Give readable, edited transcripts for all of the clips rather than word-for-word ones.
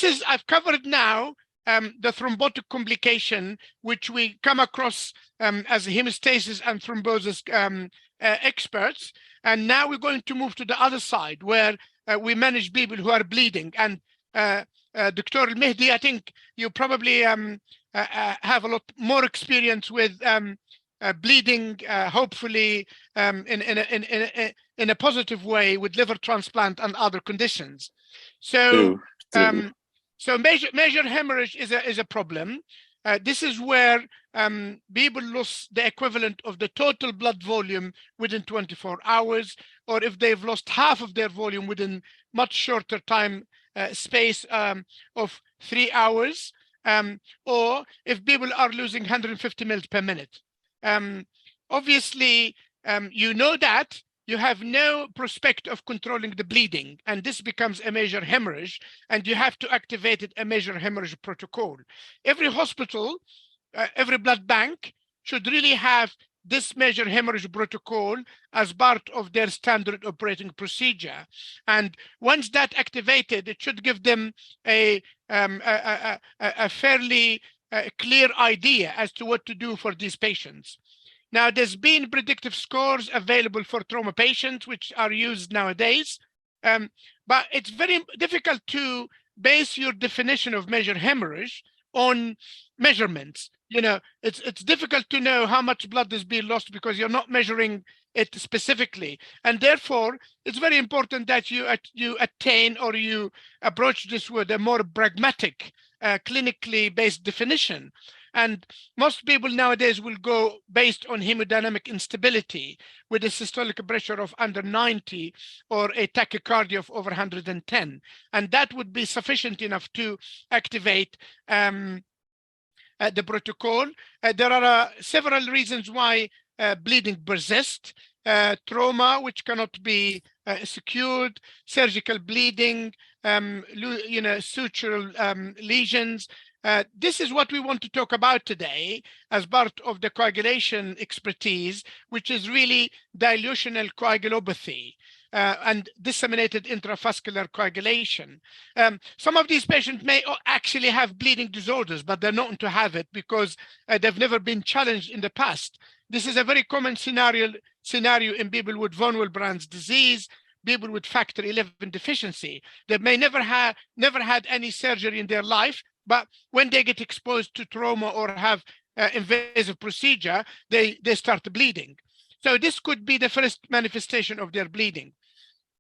this is, I've covered now the thrombotic complication, which we come across as hemostasis and thrombosis experts. And now we're going to move to the other side where we manage people who are bleeding. And Dr. Al-Mehdi, I think you probably have a lot more experience with bleeding, hopefully in a positive way with liver transplant and other conditions. So, so major hemorrhage is a problem. This is where people lose the equivalent of the total blood volume within 24 hours, or if they've lost half of their volume within much shorter time space of 3 hours, or if people are losing 150 mL per minute. Obviously, you know that you have no prospect of controlling the bleeding, and this becomes a major hemorrhage, and you have to activate a major hemorrhage protocol. Every hospital, every blood bank should really have this major hemorrhage protocol as part of their standard operating procedure. And once that activated, it should give them a fairly clear idea as to what to do for these patients. Now, there's been predictive scores available for trauma patients, which are used nowadays, but it's very difficult to base your definition of major hemorrhage on measurements. You know, it's difficult to know how much blood is being lost because you're not measuring it specifically. And therefore, it's very important that you attain or you approach this with a more pragmatic, clinically based definition. And most people nowadays will go based on hemodynamic instability with a systolic pressure of under 90 or a tachycardia of over 110. And that would be sufficient enough to activate the protocol. There are several reasons why bleeding persists. Trauma, which cannot be secured, surgical bleeding, sutural lesions. This is what we want to talk about today as part of the coagulation expertise, which is really dilutional coagulopathy and disseminated intravascular coagulation. Some of these patients may actually have bleeding disorders, but they're not to have it because they've never been challenged in the past. This is a very common scenario in people with von Willebrand's disease, people with factor 11 deficiency. They may never had any surgery in their life, but when they get exposed to trauma or have invasive procedure, they start bleeding. So this could be the first manifestation of their bleeding.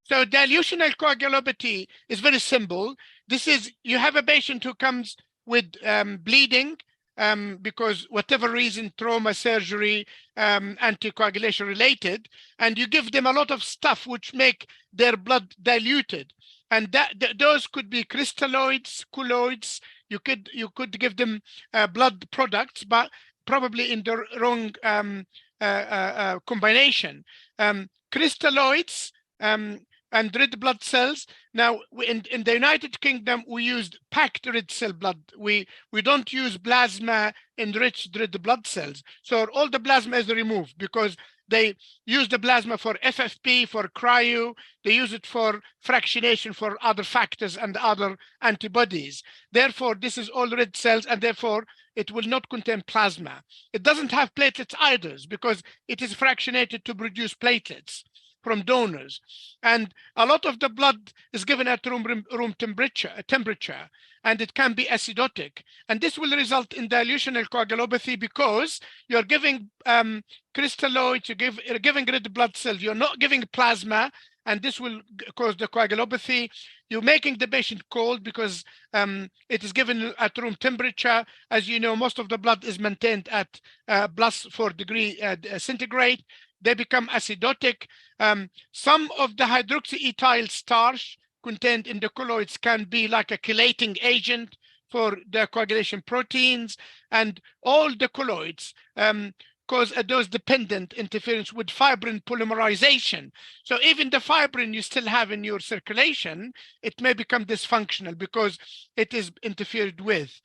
So dilutional coagulopathy is very simple. This is, you have a patient who comes with bleeding because whatever reason, trauma, surgery, anticoagulation related, and you give them a lot of stuff which make their blood diluted. And those could be crystalloids, colloids. You could give them blood products, but probably in the wrong combination. Crystalloids and red blood cells. Now, in the United Kingdom, we used packed red cell blood. We don't use plasma enriched red blood cells. So all the plasma is removed because they use the plasma for FFP, for cryo. They use it for fractionation for other factors and other antibodies. Therefore, this is all red cells, and therefore, it will not contain plasma. It doesn't have platelets either because it is fractionated to produce platelets from donors. And a lot of the blood is given at room temperature, and it can be acidotic. And this will result in dilutional coagulopathy because you're giving crystalloids, you're giving red blood cells, you're not giving plasma, and this will cause the coagulopathy. You're making the patient cold because it is given at room temperature. As you know, most of the blood is maintained at +4 degrees centigrade. They become acidotic. Some of the hydroxyethyl starch contained in the colloids can be like a chelating agent for the coagulation proteins, and all the colloids cause a dose-dependent interference with fibrin polymerization. So even the fibrin you still have in your circulation, it may become dysfunctional because it is interfered with.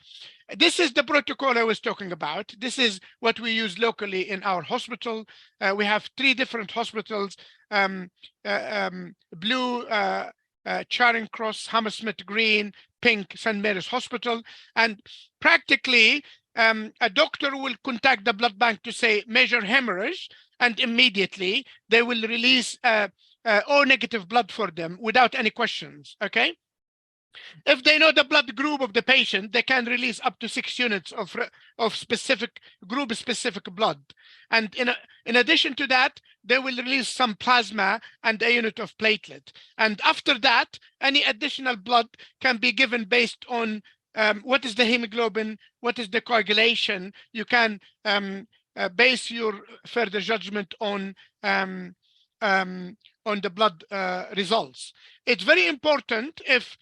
This is the protocol I was talking about. This is what we use locally in our hospital. We have 3 different hospitals, Blue, Charing Cross, Hammersmith Green, pink St. Mary's Hospital. And practically, a doctor will contact the blood bank to say measure hemorrhage, and immediately they will release O negative blood for them without any questions. Okay. If they know the blood group of the patient, they can release up to 6 units of specific group-specific blood. And in addition to that, they will release some plasma and a unit of platelet. And after that, any additional blood can be given based on what is the hemoglobin, what is the coagulation. You can base your further judgment on the blood results. It's very important if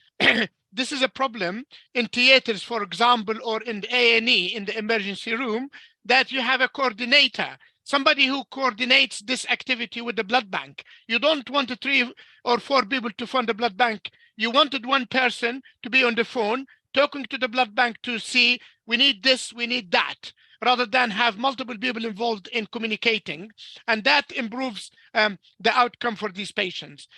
this is a problem in theaters, for example, or in the A&E, in the emergency room, that you have a coordinator, somebody who coordinates this activity with the blood bank. You don't want 3 or 4 people to fund the blood bank. You wanted one person to be on the phone, talking to the blood bank to see, we need this, we need that, rather than have multiple people involved in communicating. And that improves the outcome for these patients.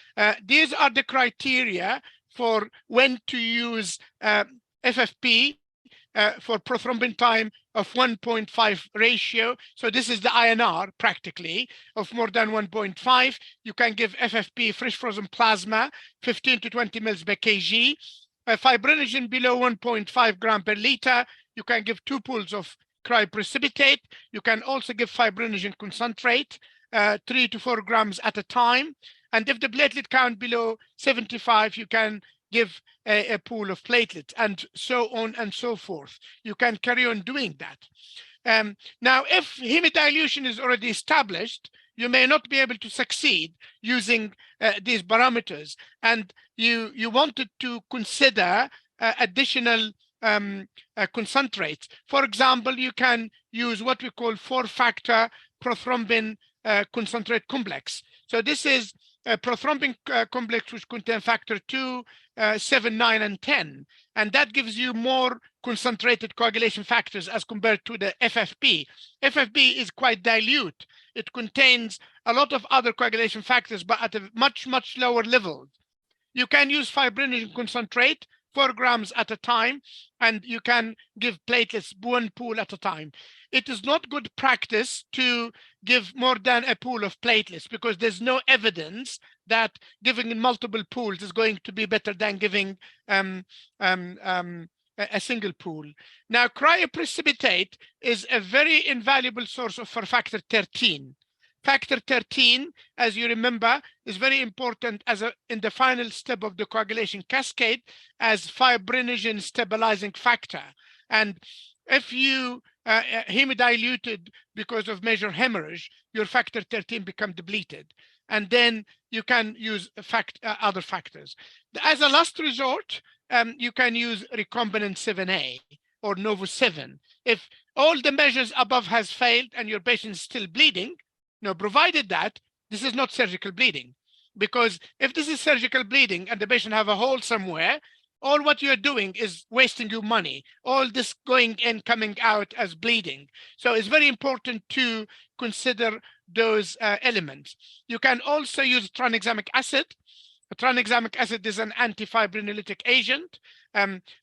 These are the criteria for when to use FFP for prothrombin time of 1.5 ratio. So this is the INR practically of more than 1.5. You can give FFP, fresh frozen plasma, 15 to 20 mils per kg. Fibrinogen below 1.5 gram per liter. You can give 2 pools of cryoprecipitate. You can also give fibrinogen concentrate, 3 to 4 grams at a time. And if the platelet count below 75, you can give a pool of platelets, and so on and so forth. You can carry on doing that. Now, if hemodilution is already established, you may not be able to succeed using these parameters, and you wanted to consider additional concentrates. For example, you can use what we call 4-factor prothrombin concentrate complex. So this is a prothrombin complex which contains factor 2, 7, 9, and 10. And that gives you more concentrated coagulation factors as compared to the FFP. FFP is quite dilute. It contains a lot of other coagulation factors, but at a much, much lower level. You can use fibrinogen concentrate, 4 grams at a time, and you can give platelets 1 pool at a time. It is not good practice to give more than a pool of platelets because there's no evidence that giving in multiple pools is going to be better than giving a single pool. Now, cryoprecipitate is a very invaluable source for factor 13. Factor 13, as you remember, is very important in the final step of the coagulation cascade as fibrinogen stabilizing factor. And if you hemodiluted because of major hemorrhage, your factor 13 become depleted. And then you can use other factors. As a last resort, you can use recombinant 7A or Novo-7. If all the measures above has failed and your patient is still bleeding, provided that this is not surgical bleeding, because if this is surgical bleeding and the patient have a hole somewhere, all what you're doing is wasting your money, all this going in, coming out as bleeding. So it's very important to consider those elements. You can also use tranexamic acid. Tranexamic acid is an antifibrinolytic agent,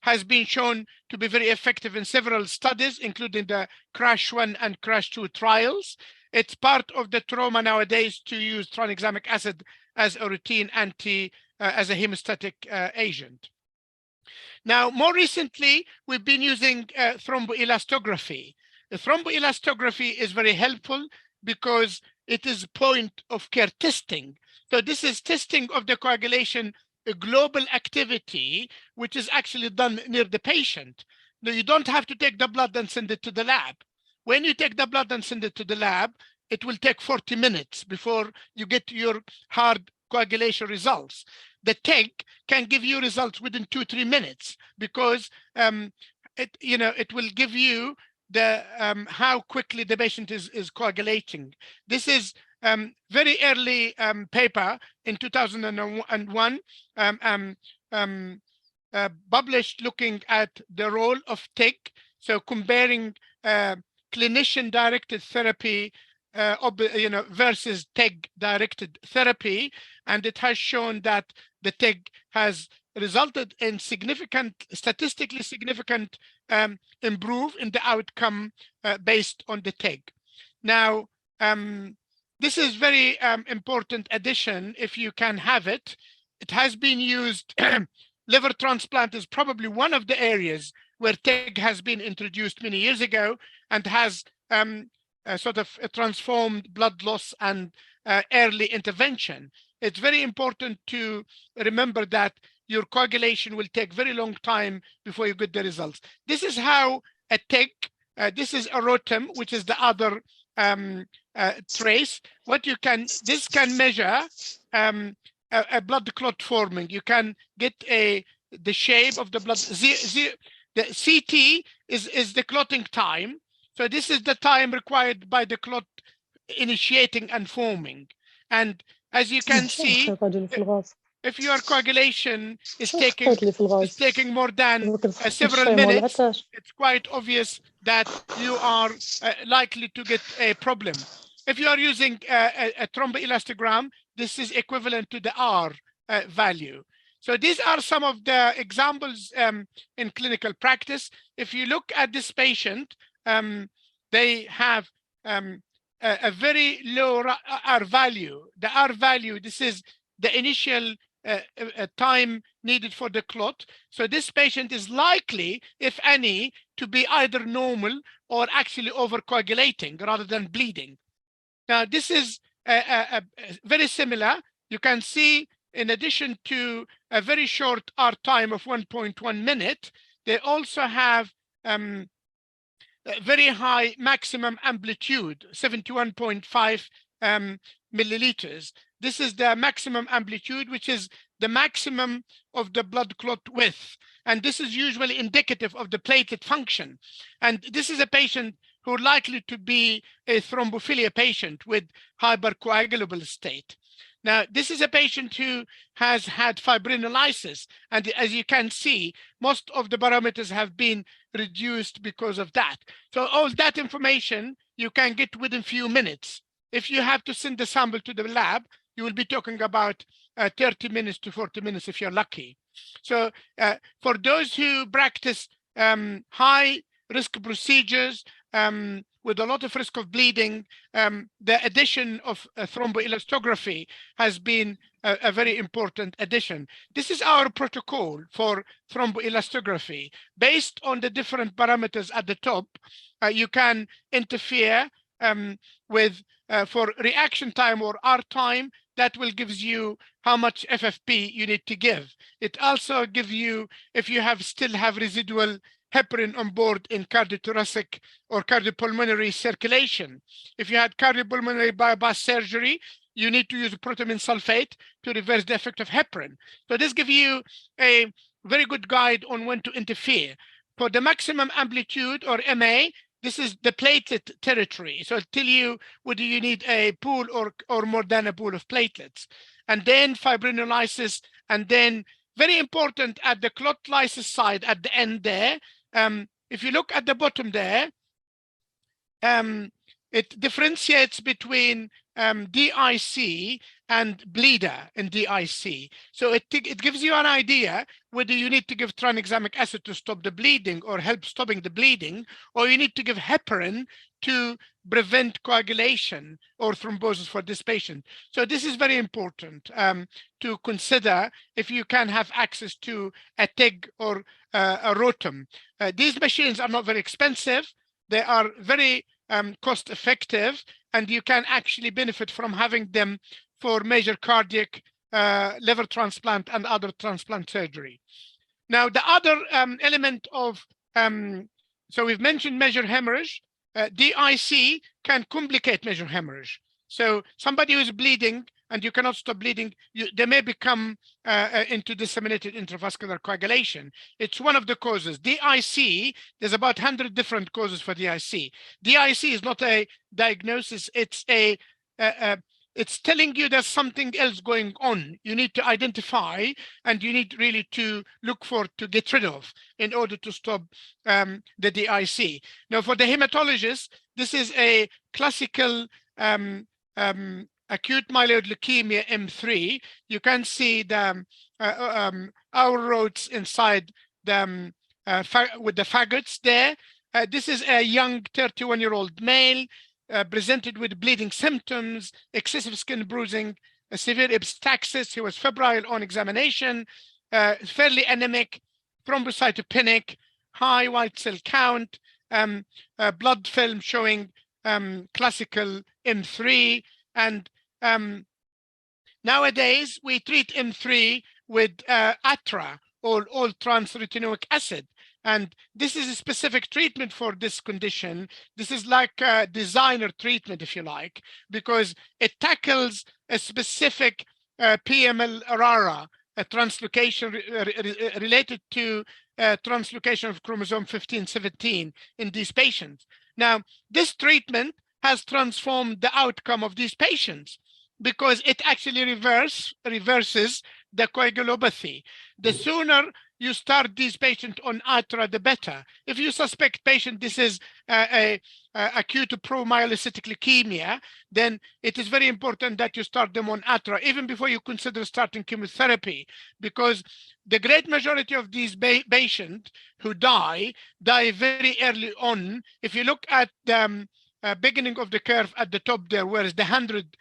has been shown to be very effective in several studies, including the CRASH-1 and CRASH-2 trials. It's part of the trauma nowadays to use tranexamic acid as a routine as a hemostatic agent. Now, more recently, we've been using thromboelastography. The thromboelastography is very helpful because it is point of care testing. So this is testing of the coagulation, a global activity, which is actually done near the patient. Now, you don't have to take the blood and send it to the lab. When you take the blood and send it to the lab, it will take 40 minutes before you get your hard coagulation results. The TEG can give you results within 2-3 minutes because it will give you the how quickly the patient is coagulating. This is very early paper in 2001 published looking at the role of TEG. So comparing clinician-directed therapy versus TEG-directed therapy, and it has shown that the TEG has resulted in statistically significant improve in the outcome based on the TEG. Now, this is very important addition if you can have it. It has been used. Liver transplant is probably one of the areas where TEG has been introduced many years ago and has sort of transformed blood loss and early intervention. It's very important to remember that your coagulation will take very long time before you get the results. This is how a TEG, this is a rotum, which is the other trace. This can measure a blood clot forming. You can get the shape of the blood. The CT is the clotting time. So this is the time required by the clot initiating and forming. And as you can see, if your coagulation is taking more than several minutes, it's quite obvious that you are likely to get a problem. If you are using a thromboelastogram, this is equivalent to the R value. So these are some of the examples in clinical practice. If you look at this patient, they have a very low R value. The R value, this is the initial time needed for the clot. So this patient is likely, if any, to be either normal or actually overcoagulating rather than bleeding. Now, this is very similar. You can see, in addition to a very short R time of 1.1 minute, they also have very high maximum amplitude, 71.5 milliliters. This is the maximum amplitude, which is the maximum of the blood clot width. And this is usually indicative of the platelet function. And this is a patient who are likely to be a thrombophilia patient with hypercoagulable state. Now, this is a patient who has had fibrinolysis. And as you can see, most of the parameters have been reduced because of that. So all that information you can get within a few minutes. If you have to send the sample to the lab, you will be talking about 30 minutes to 40 minutes if you're lucky. So for those who practice high risk procedures with a lot of risk of bleeding, the addition of thromboelastography has been a very important addition. This is our protocol for thromboelastography. Based on the different parameters at the top, you can interfere with, for reaction time or R time, that will give you how much FFP you need to give. It also gives you, if you still have residual heparin on board in cardiothoracic or cardiopulmonary circulation. If you had cardiopulmonary bypass surgery, you need to use protamine sulfate to reverse the effect of heparin. So this gives you a very good guide on when to interfere. For the maximum amplitude or MA, this is the platelet territory. So it'll tell you whether you need a pool or more than a pool of platelets. And then fibrinolysis, and then very important at the clot lysis side at the end there. If you look at the bottom there, it differentiates between DIC and bleeder in DIC. So it gives you an idea whether you need to give tranexamic acid to stop the bleeding or help stopping the bleeding, or you need to give heparin to prevent coagulation or thrombosis for this patient. So this is very important to consider if you can have access to a TEG or a rotum. These machines are not very expensive. They are very cost effective, and you can actually benefit from having them for major cardiac, liver transplant and other transplant surgery. Now, the other element of, so we've mentioned major hemorrhage. DIC can complicate major hemorrhage. So somebody who is bleeding and you cannot stop bleeding, they may become into disseminated intravascular coagulation. It's one of the causes. DIC, there's about 100 different causes for DIC. DIC is not a diagnosis. It's it's telling you there's something else going on. You need to identify, and you need really to look for, to get rid of in order to stop the DIC. Now, for the hematologist, this is a classical acute myeloid leukemia M3, you can see the our roads inside the with the faggots there. This is a young 31-year-old male presented with bleeding symptoms, excessive skin bruising, severe epistaxis. He was febrile on examination, fairly anemic, thrombocytopenic, high white cell count, blood film showing classical M3, and nowadays we treat M3 with ATRA, or all-trans-retinoic acid. And this is a specific treatment for this condition. This is like a designer treatment, if you like, because it tackles a specific PML-RARA, a translocation related to translocation of chromosome 15-17 in these patients. Now, this treatment has transformed the outcome of these patients because it actually reverses the coagulopathy. The sooner you start these patients on ATRA, the better. If you suspect patient this is acute promyelocytic leukemia, then it is very important that you start them on ATRA even before you consider starting chemotherapy, because the great majority of these patients who die very early on. If you look at the beginning of the curve at the top there, where the 100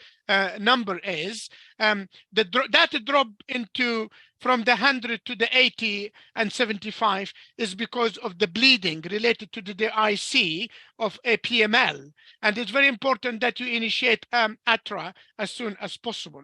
number is, that drop into from the 100 to the 80 and 75 is because of the bleeding related to the DIC of a PML. And it's very important that you initiate ATRA as soon as possible.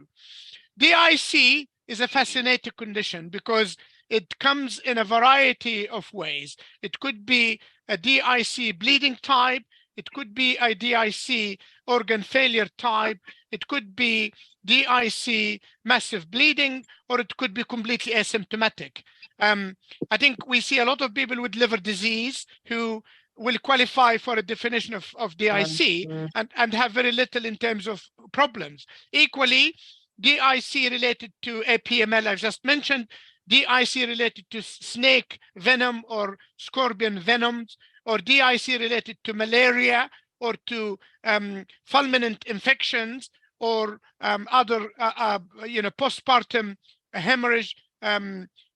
DIC is a fascinating condition because it comes in a variety of ways. It could be a DIC bleeding type. It could be a DIC organ failure type. It could be DIC massive bleeding, or it could be completely asymptomatic. I think we see a lot of people with liver disease who will qualify for a definition of DIC and have very little in terms of problems. Equally, DIC related to APML, I've just mentioned, DIC related to snake venom or scorpion venoms, or DIC related to malaria or to fulminant infections, or other postpartum hemorrhage,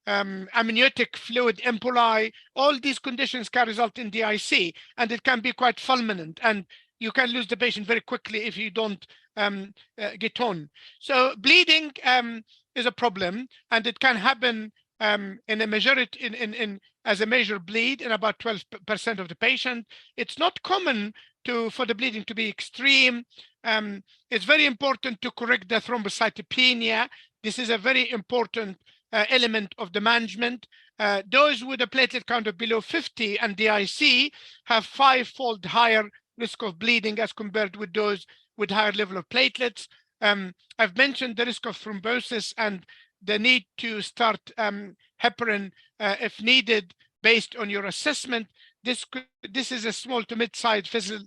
amniotic fluid emboli. All these conditions can result in DIC, and it can be quite fulminant, and you can lose the patient very quickly if you don't get on. So bleeding is a problem, and it can happen in a majority as a major bleed in about 12% of the patient. It's not common for the bleeding to be extreme. It's very important to correct the thrombocytopenia. This is a very important element of the management. Those with a platelet count of below 50 and DIC have 5-fold higher risk of bleeding as compared with those with higher level of platelets. I've mentioned the risk of thrombosis and the need to start heparin if needed based on your assessment. This is a small to mid-sized vessel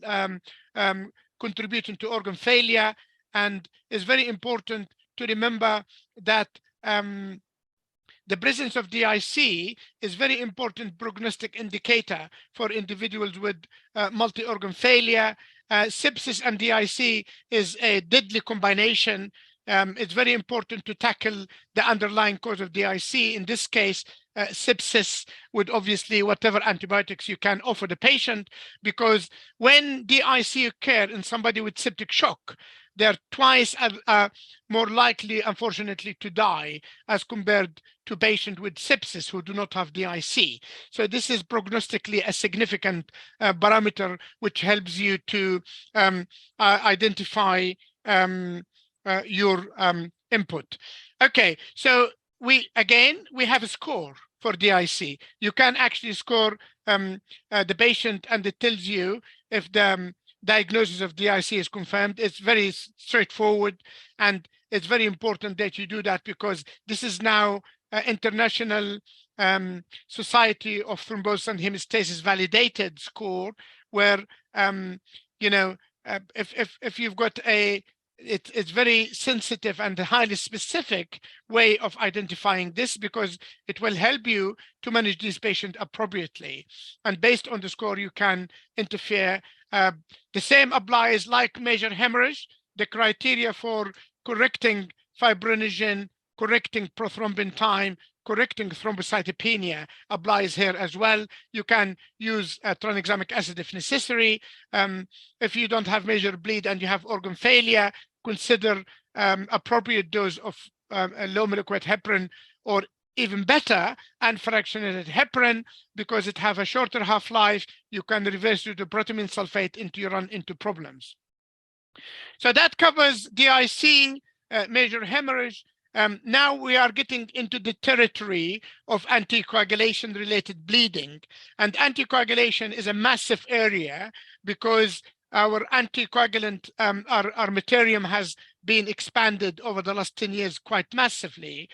contributing to organ failure, and it's very important to remember that the presence of DIC is very important prognostic indicator for individuals with multi-organ failure. Sepsis and DIC is a deadly combination. It's very important to tackle the underlying cause of DIC. In this case, sepsis, with obviously whatever antibiotics you can offer the patient, because when DIC occur in somebody with septic shock, they're twice more likely, unfortunately, to die as compared to patients with sepsis who do not have DIC. So this is prognostically a significant parameter which helps you to identify your input. Okay, so we have a score for DIC. You can actually score the patient, and it tells you if the diagnosis of DIC is confirmed. It's very straightforward, and it's very important that you do that because this is now International Society of Thrombosis and Hemostasis validated score, where if you've got it's very sensitive and a highly specific way of identifying this, because it will help you to manage these patients appropriately. And based on the score, you can interfere. The same applies like major hemorrhage. the criteria for correcting fibrinogen, correcting prothrombin time, correcting thrombocytopenia applies here as well. You can use tranexamic acid if necessary. If you don't have major bleed and you have organ failure, consider appropriate dose of low molecular weight heparin, or even better, unfractionated heparin, because it have a shorter half-life. You can reverse due to protamine sulfate into you run into problems. So that covers DIC, major hemorrhage. Now we are getting into the territory of anticoagulation related bleeding, and anticoagulation is a massive area because our anticoagulant armamentarium has been expanded over the last 10 years quite massively.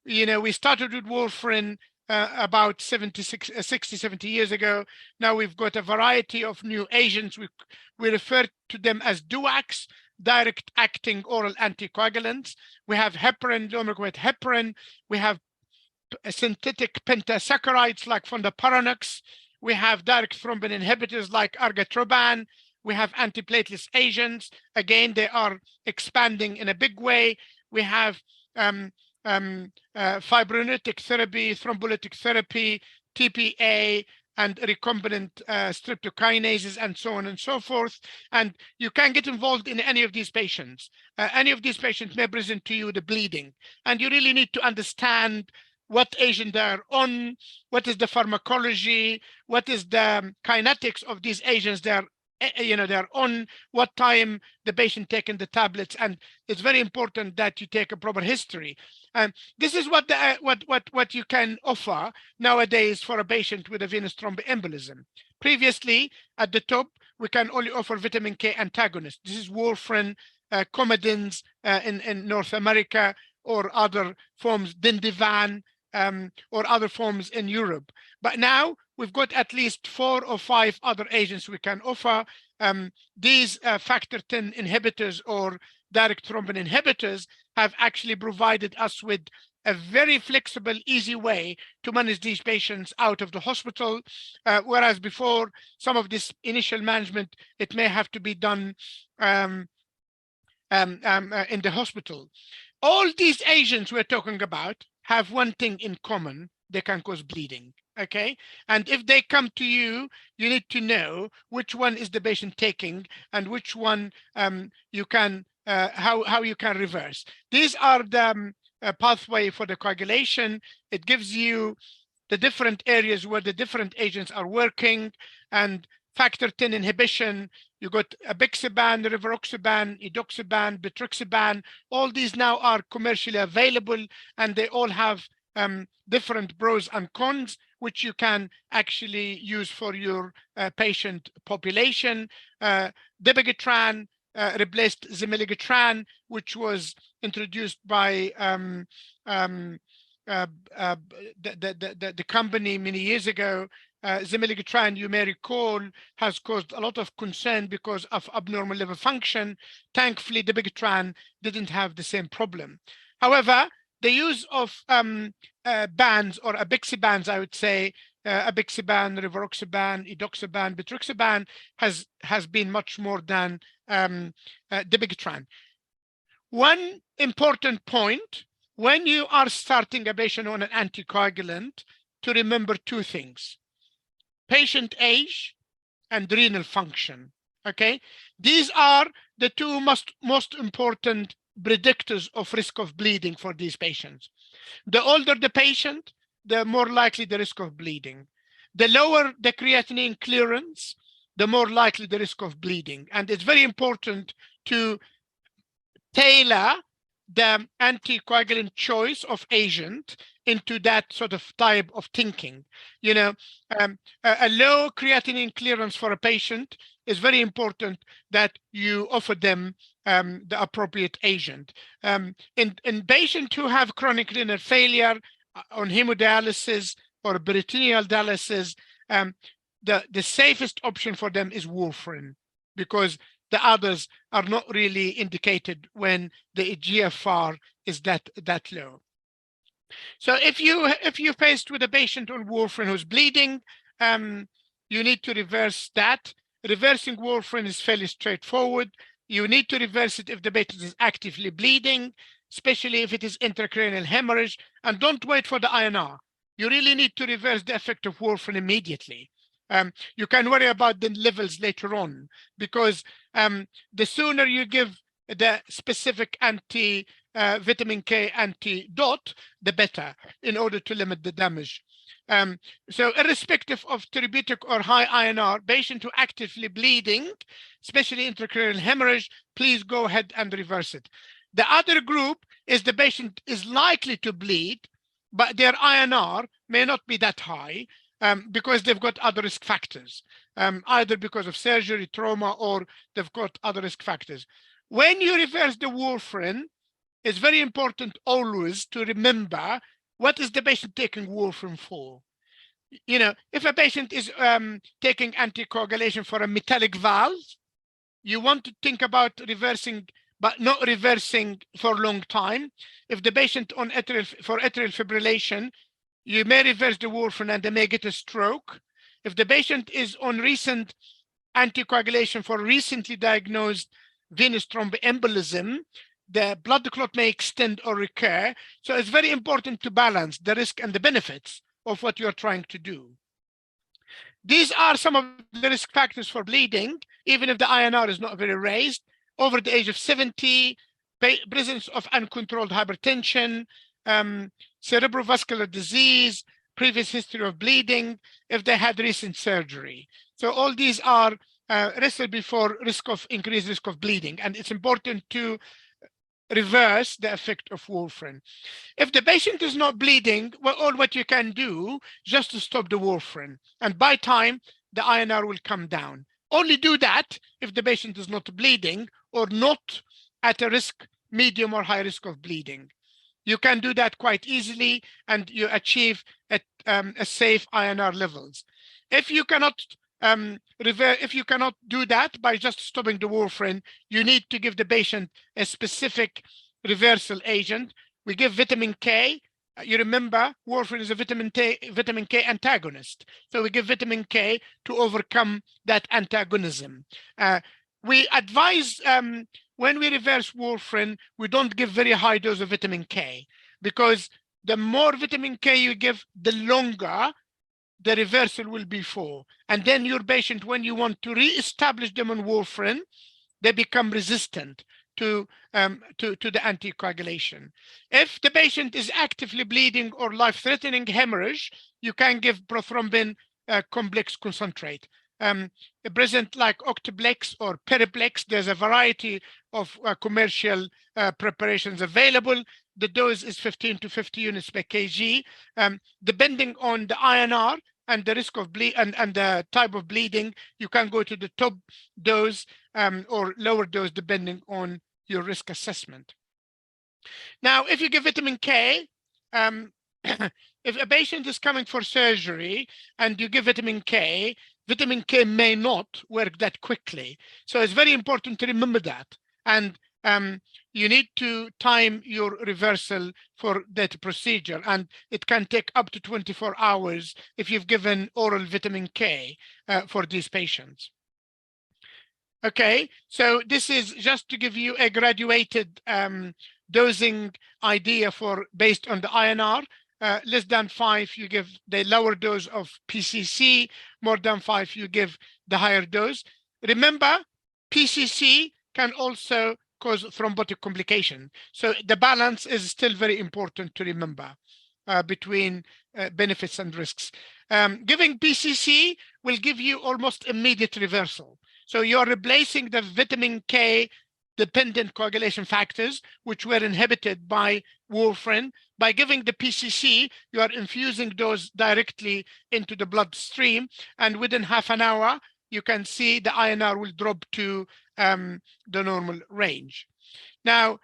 We started with warfarin about 60, 70 years ago. Now we've got a variety of new agents. We refer to them as DUACs, direct acting oral anticoagulants. We have heparin, low molecular weight heparin. We have synthetic pentasaccharides like fondaparonox. We have direct thrombin inhibitors like argatroban. We have antiplatelet agents. Again, they are expanding in a big way. We have fibrinolytic therapy, thrombolytic therapy, TPA, and recombinant streptokinases, and so on and so forth. And you can get involved in any of these patients. Any of these patients may present to you with bleeding, and you really need to understand what agent they're on, what is the pharmacology, what is the kinetics of these agents they're on, what time the patient taking the tablets, and it's very important that you take a proper history. This is what you can offer nowadays for a patient with a venous thromboembolism. Previously, at the top, we can only offer vitamin K antagonist. This is warfarin, comedins in North America, or other forms, dindivan, or other forms in Europe. But now we've got at least 4 or 5 other agents we can offer. These factor 10 inhibitors or direct thrombin inhibitors have actually provided us with a very flexible, easy way to manage these patients out of the hospital. Whereas before, some of this initial management, it may have to be done in the hospital. All these agents we're talking about have one thing in common: they can cause bleeding. Okay, and if they come to you, you need to know which one is the patient taking and which one you can how you can reverse. These are the pathway for the coagulation. It gives you the different areas where the different agents are working. And factor 10 inhibition, you got apixaban, rivaroxaban, edoxaban, betrixaban. All these now are commercially available, and they all have different pros and cons, which you can actually use for your patient population. Dabigatran replaced zimilligatran, which was introduced by the company many years ago. Zimilligatran, you may recall, has caused a lot of concern because of abnormal liver function. Thankfully, dabigatran didn't have the same problem. However, the use of bans or apixabans, I would say, apixaban, rivaroxaban, edoxaban, betrixaban has been much more than dabigatran. One important point, when you are starting a patient on an anticoagulant, to remember 2 things: patient age and renal function. Okay, these are the 2 most important predictors of risk of bleeding for these patients. The older the patient, the more likely the risk of bleeding. The lower the creatinine clearance, the more likely the risk of bleeding. And it's very important to tailor the anticoagulant choice of agent into that sort of type of thinking. A low creatinine clearance for a patient is very important that you offer them the appropriate agent. In patients who have chronic renal failure on hemodialysis or peritoneal dialysis, the safest option for them is warfarin, because the others are not really indicated when the GFR is that low. So if you're faced with a patient on warfarin who's bleeding, you need to reverse that. Reversing warfarin is fairly straightforward. You need to reverse it if the patient is actively bleeding, especially if it is intracranial hemorrhage, and don't wait for the INR. You really need to reverse the effect of warfarin immediately. You can worry about the levels later on, because the sooner you give the specific vitamin K antidote, the better, in order to limit the damage. So irrespective of therapeutic or high INR, patient who actively bleeding, especially intracranial hemorrhage, please go ahead and reverse it. The other group is the patient is likely to bleed, but their INR may not be that high because they've got other risk factors, either because of surgery, trauma, or they've got other risk factors. When you reverse the warfarin, it's very important always to remember what is the patient taking warfarin for. You know, if a patient is taking anticoagulation for a metallic valve, you want to think about reversing, but not reversing for a long time. If the patient on for atrial fibrillation, you may reverse the warfarin and they may get a stroke. If the patient is on recent anticoagulation for recently diagnosed venous thromboembolism, the blood clot may extend or recur. So it's very important to balance the risk and the benefits of what you're trying to do. These are some of the risk factors for bleeding, even if the INR is not very raised. Over the age of 70, presence of uncontrolled hypertension, cerebrovascular disease, previous history of bleeding, if they had recent surgery. So all these are listed before increased risk of bleeding, and it's important to reverse the effect of warfarin. If the patient is not bleeding, well, all what you can do just to stop the warfarin, and by time the INR will come down. Only do that if the patient is not bleeding or not at a risk, medium or high risk of bleeding. You can do that quite easily, and you achieve a safe INR levels. If you cannot if you cannot do that by just stopping the warfarin, you need to give the patient a specific reversal agent. We give vitamin K. You remember, warfarin is a vitamin K antagonist. So we give vitamin K to overcome that antagonism. We advise when we reverse warfarin, we don't give very high dose of vitamin K, because the more vitamin K you give, the longer the reversal will be for. And then your patient, when you want to re-establish them on warfarin, they become resistant to the anticoagulation. If the patient is actively bleeding or life-threatening hemorrhage, you can give prothrombin complex concentrate. Present like Octaplex or Periplex, there's a variety of commercial preparations available. The dose is 15 to 50 units per kg. Depending on the INR and the risk of bleed and the type of bleeding, you can go to the top dose or lower dose depending on your risk assessment. Now, if you give vitamin K, if a patient is coming for surgery and you give vitamin K may not work that quickly. So it's very important to remember that. And you need to time your reversal for that procedure. And it can take up to 24 hours if you've given oral vitamin K for these patients. Okay, so this is just to give you a graduated dosing idea for based on the INR. Less than 5, you give the lower dose of PCC. More than 5, you give the higher dose. Remember, PCC can also cause thrombotic complication. So the balance is still very important to remember between benefits and risks. Giving PCC will give you almost immediate reversal. So you're replacing the vitamin K dependent coagulation factors, which were inhibited by warfarin. By giving the PCC, you are infusing those directly into the bloodstream, and within half an hour, you can see the INR will drop to the normal range. Now,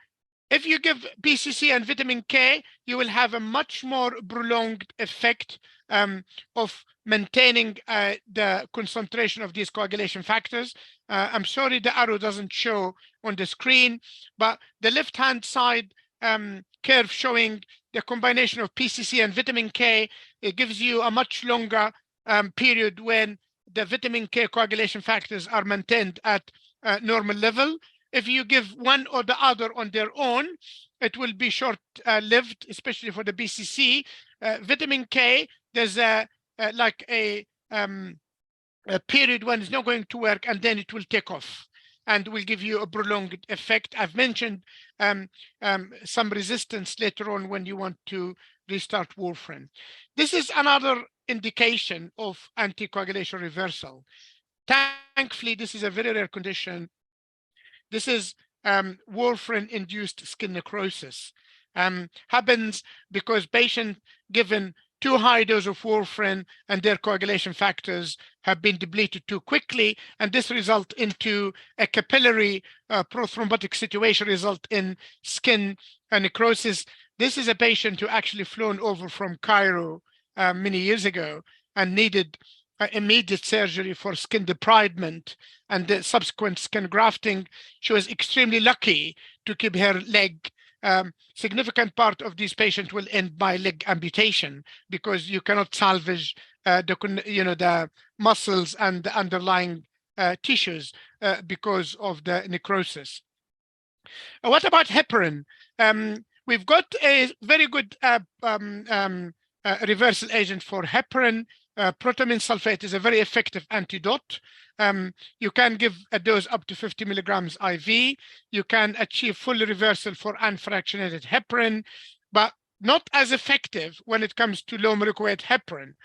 if you give PCC and vitamin K, you will have a much more prolonged effect of maintaining the concentration of these coagulation factors. I'm sorry the arrow doesn't show on the screen, but the left-hand side curve showing the combination of PCC and vitamin K, it gives you a much longer period when the vitamin K coagulation factors are maintained at normal level. If you give one or the other on their own, it will be short-lived, especially for the BCC. Vitamin K, there's a period when it's not going to work, and then it will take off and will give you a prolonged effect. I've mentioned some resistance later on when you want to restart warfarin. This is another indication of anticoagulation reversal. Thankfully, this is a very rare condition. This is warfarin-induced skin necrosis. Happens because patient given too high dose of warfarin and their coagulation factors have been depleted too quickly, and this result into a capillary prothrombotic situation, result in skin necrosis. This is a patient who actually flown over from Cairo many years ago and needed immediate surgery for skin debridement and the subsequent skin grafting. She was extremely lucky to keep her leg. Significant part of these patients will end by leg amputation because you cannot salvage the muscles and the underlying tissues because of the necrosis. What about heparin? We've got a very good reversal agent for heparin. Protamine sulfate is a very effective antidote. You can give a dose up to 50 milligrams IV. You can achieve full reversal for unfractionated heparin, but not as effective when it comes to low molecular weight heparin.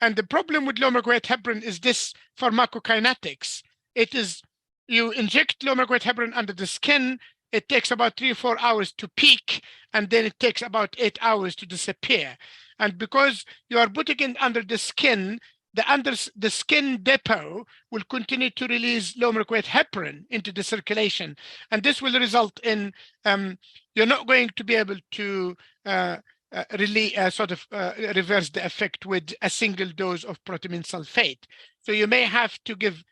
And the problem with low molecular weight heparin is this pharmacokinetics. It is, you inject low molecular weight heparin under the skin, it takes about 3 or 4 hours to peak, and then it takes about 8 hours to disappear. And because you are putting it under the skin, the skin depot will continue to release low molecular weight heparin into the circulation. And this will result in, you're not going to be able to reverse the effect with a single dose of protamine sulfate. So you may have to give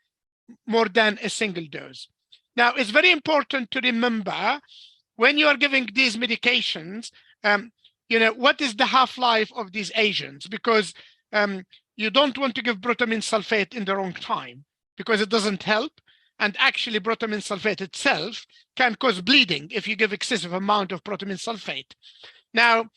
more than a single dose. Now, it's very important to remember when you are giving these medications, what is the half-life of these agents? Because you don't want to give protamine sulfate in the wrong time because it doesn't help. And actually, protamine sulfate itself can cause bleeding if you give excessive amount of protamine sulfate. Now,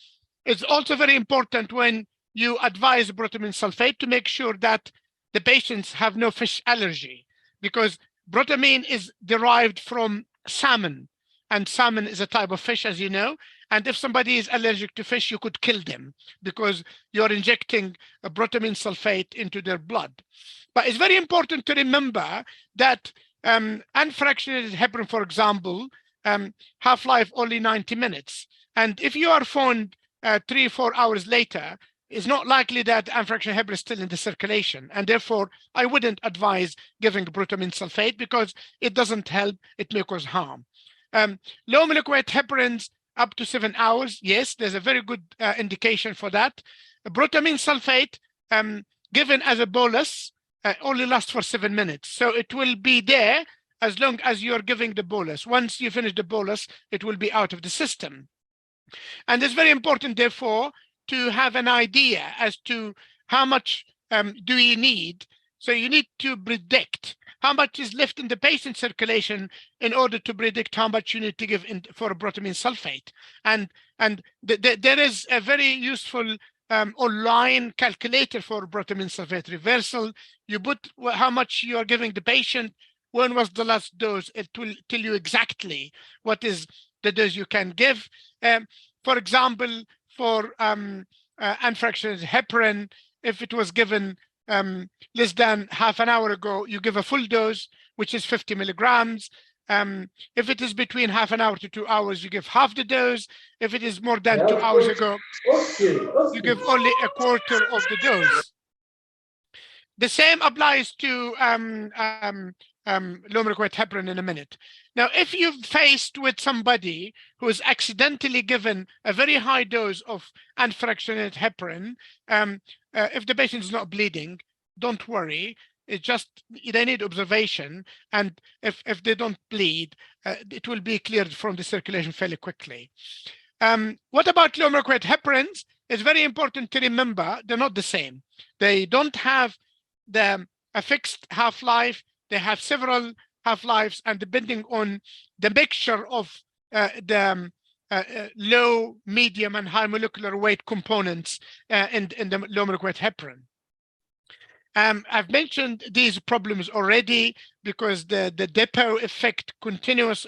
it's also very important when you advise protamine sulfate to make sure that the patients have no fish allergy, because protamine is derived from salmon, and salmon is a type of fish, as you know. And if somebody is allergic to fish, you could kill them because you're injecting a protamine sulfate into their blood. But it's very important to remember that unfractionated heparin, for example, half-life only 90 minutes. And if you are phoned 3 or 4 hours later, it's not likely that unfractionated heparin is still in the circulation. And therefore, I wouldn't advise giving protamine sulfate because it doesn't help, it may cause harm. Low molecular weight heparins up to 7 hours. Yes, there's a very good indication for that. Protamine sulfate given as a bolus only lasts for 7 minutes. So it will be there as long as you're giving the bolus. Once you finish the bolus, it will be out of the system. And it's very important, therefore, to have an idea as to how much do you need. So you need to predict how much is left in the patient circulation in order to predict how much you need to give for protamine sulfate. And there is a very useful online calculator for protamine sulfate reversal. You put how much you are giving the patient, when was the last dose, it will tell you exactly what is the dose you can give. For example, for unfractionated heparin, if it was given less than half an hour ago, you give a full dose, which is 50 milligrams. If it is between half an hour to 2 hours, you give half the dose. If it is more than 2 hours ago, you give only a quarter of the dose. The same applies to low molecular weight heparin in a minute. Now, if you're faced with somebody who is accidentally given a very high dose of unfractionated heparin, if the patient is not bleeding, don't worry. It's just they need observation, and if they don't bleed, it will be cleared from the circulation fairly quickly. What about low molecular weight heparins? It's very important to remember they're not the same. They don't have a fixed half-life. They have several half-lives, and depending on the mixture of the low, medium, and high molecular weight components in the low molecular weight heparin. I've mentioned these problems already because the depot effect, continuous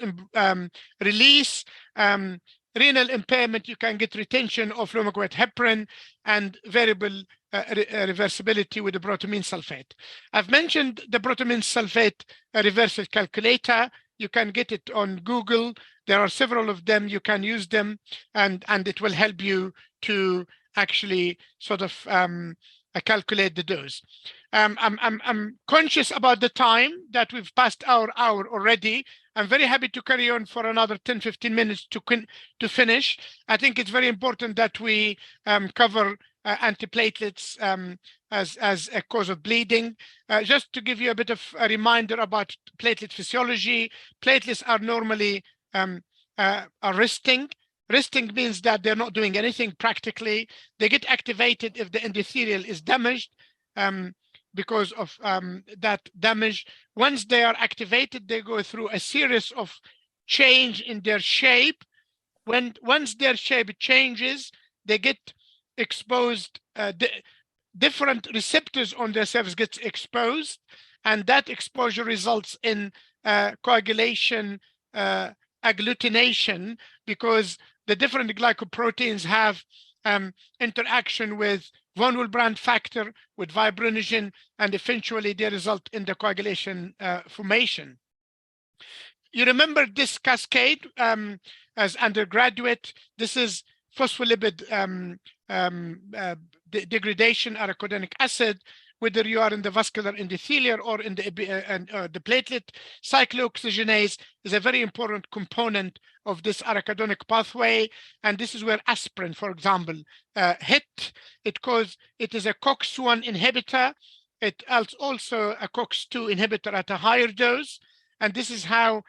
release, renal impairment, you can get retention of low molecular weight heparin, and variable reversibility with the protamine sulfate. I've mentioned the protamine sulfate reversal calculator. You can get it on Google. There are several of them. You can use them, and it will help you to actually sort of calculate the dose. I'm conscious about the time that we've passed our hour already. I'm very happy to carry on for another 10-15 minutes to finish. I think it's very important that we cover antiplatelets as a cause of bleeding. Just to give you a bit of a reminder about platelet physiology, platelets are normally are resting. Resting means that they're not doing anything practically. They get activated if the endothelial is damaged because of that damage. Once they are activated, they go through a series of change in their shape. Once their shape changes, they get exposed, different receptors on their surface gets exposed, and that exposure results in coagulation, agglutination, because the different glycoproteins have interaction with von Willebrand factor, with fibrinogen, and eventually they result in the coagulation formation. You remember this cascade as undergraduate. This is phospholipid degradation, arachidonic acid, whether you are in the vascular endothelium or in the platelet. Cyclooxygenase is a very important component of this arachidonic pathway, and this is where aspirin, for example, hit. It is a COX-1 inhibitor. It is also a COX-2 inhibitor at a higher dose, and this is how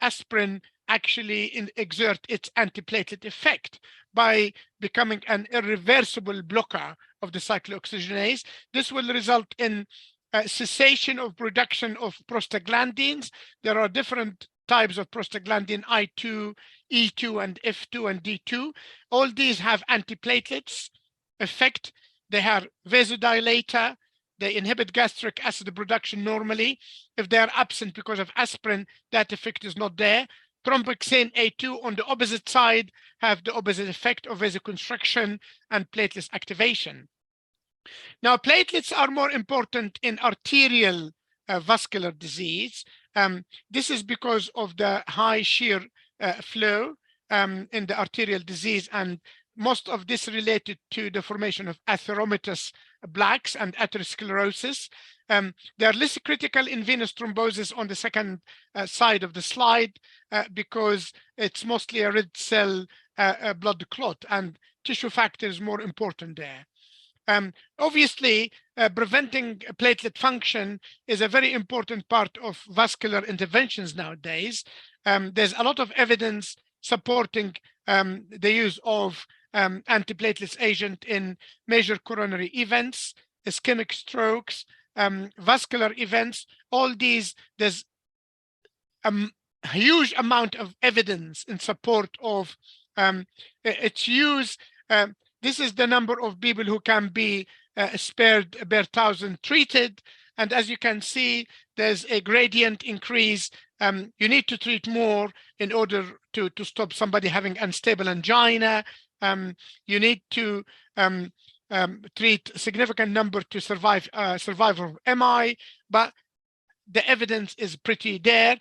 aspirin actually exert its antiplatelet effect by becoming an irreversible blocker of the cyclooxygenase. This will result in cessation of production of prostaglandins. There are different types of prostaglandin, I2, E2, and F2 and D2. All these have antiplatelets effect. They are vasodilator. They inhibit gastric acid production normally. If they are absent because of aspirin, that effect is not there. Thromboxane A2 on the opposite side have the opposite effect of vasoconstriction and platelet activation. Now, platelets are more important in arterial vascular disease. This is because of the high shear flow in the arterial disease, and most of this related to the formation of atheromatous plaques and atherosclerosis. They are less critical in venous thrombosis on the second side of the slide because it's mostly a red cell blood clot, and tissue factor is more important there. Obviously, preventing platelet function is a very important part of vascular interventions nowadays. There's a lot of evidence supporting the use of antiplatelets agent in major coronary events, ischemic strokes, vascular events. All these, there's a huge amount of evidence in support of its use. This is the number of people who can be spared per 1,000 treated. And as you can see, there's a gradient increase. You need to treat more in order to stop somebody having unstable angina. You need to treat a significant number to survive survival of MI, but the evidence is pretty there.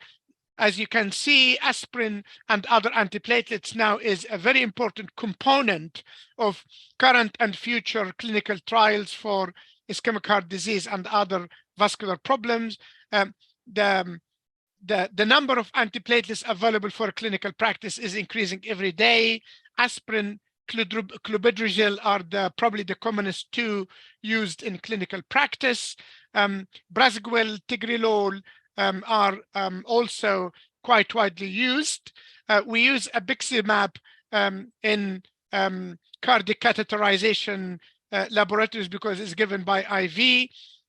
As you can see, aspirin and other antiplatelets now is a very important component of current and future clinical trials for ischemic heart disease and other vascular problems. The number of antiplatelets available for clinical practice is increasing every day. Aspirin, clopidogrel are probably the commonest two used in clinical practice. Prasugrel, ticagrelor are also quite widely used. We use abiximab in cardiac catheterization laboratories because it's given by IV.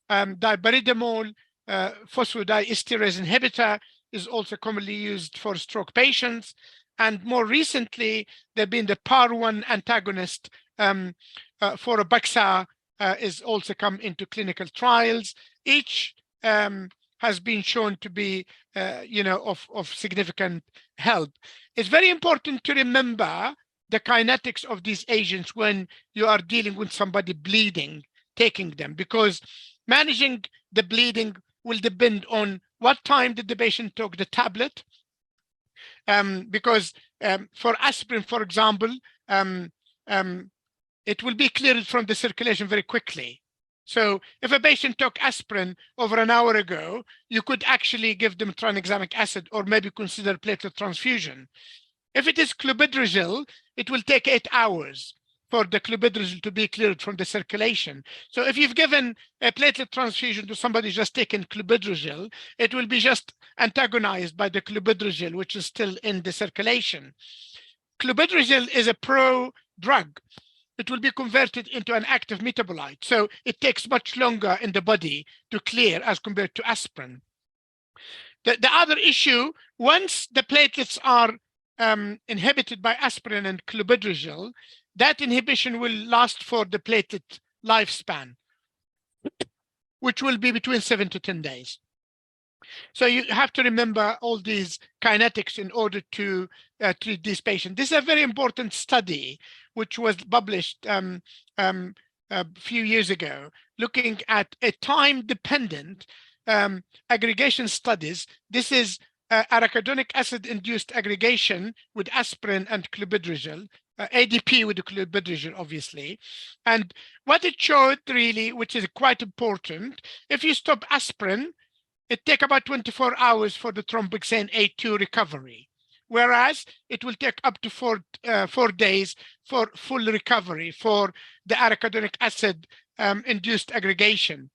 Diberidamol, phosphodiesterase inhibitor, is also commonly used for stroke patients. And more recently, there have been the PAR1 antagonist for a Buxa is also come into clinical trials. Each has been shown to be, of significant help. It's very important to remember the kinetics of these agents when you are dealing with somebody bleeding, taking them, because managing the bleeding will depend on what time did the patient took the tablet. Because for aspirin, for example, it will be cleared from the circulation very quickly. So if a patient took aspirin over an hour ago, you could actually give them tranexamic acid or maybe consider platelet transfusion. If it is clopidogrel, it will take 8 hours for the clopidogrel to be cleared from the circulation. So if you've given a platelet transfusion to somebody just taking clopidogrel, it will be just antagonized by the clopidogrel, which is still in the circulation. Clopidogrel is a pro-drug. It will be converted into an active metabolite. So it takes much longer in the body to clear as compared to aspirin. The other issue, once the platelets are inhibited by aspirin and clopidogrel, that inhibition will last for the platelet lifespan, which will be between 7 to 10 days. So you have to remember all these kinetics in order to treat these patients. This is a very important study, which was published a few years ago, looking at a time-dependent aggregation studies. This is arachidonic acid-induced aggregation with aspirin and clopidogrel, ADP with the clopidogrel, obviously. And what it showed really, which is quite important, if you stop aspirin, it takes about 24 hours for the thromboxane A2 recovery, whereas it will take up to 4 days for full recovery for the arachidonic acid induced aggregation.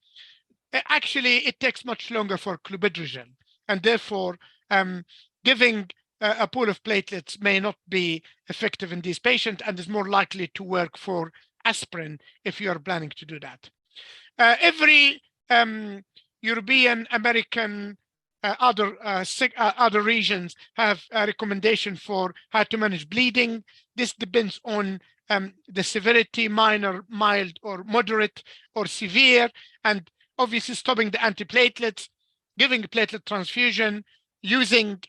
Actually, it takes much longer for clopidogrel, and therefore giving a pool of platelets may not be effective in these patients and is more likely to work for aspirin if you are planning to do that. Every European, American, other regions have a recommendation for how to manage bleeding. This depends on the severity, minor, mild, or moderate, or severe, and obviously stopping the antiplatelets, giving platelet transfusion, using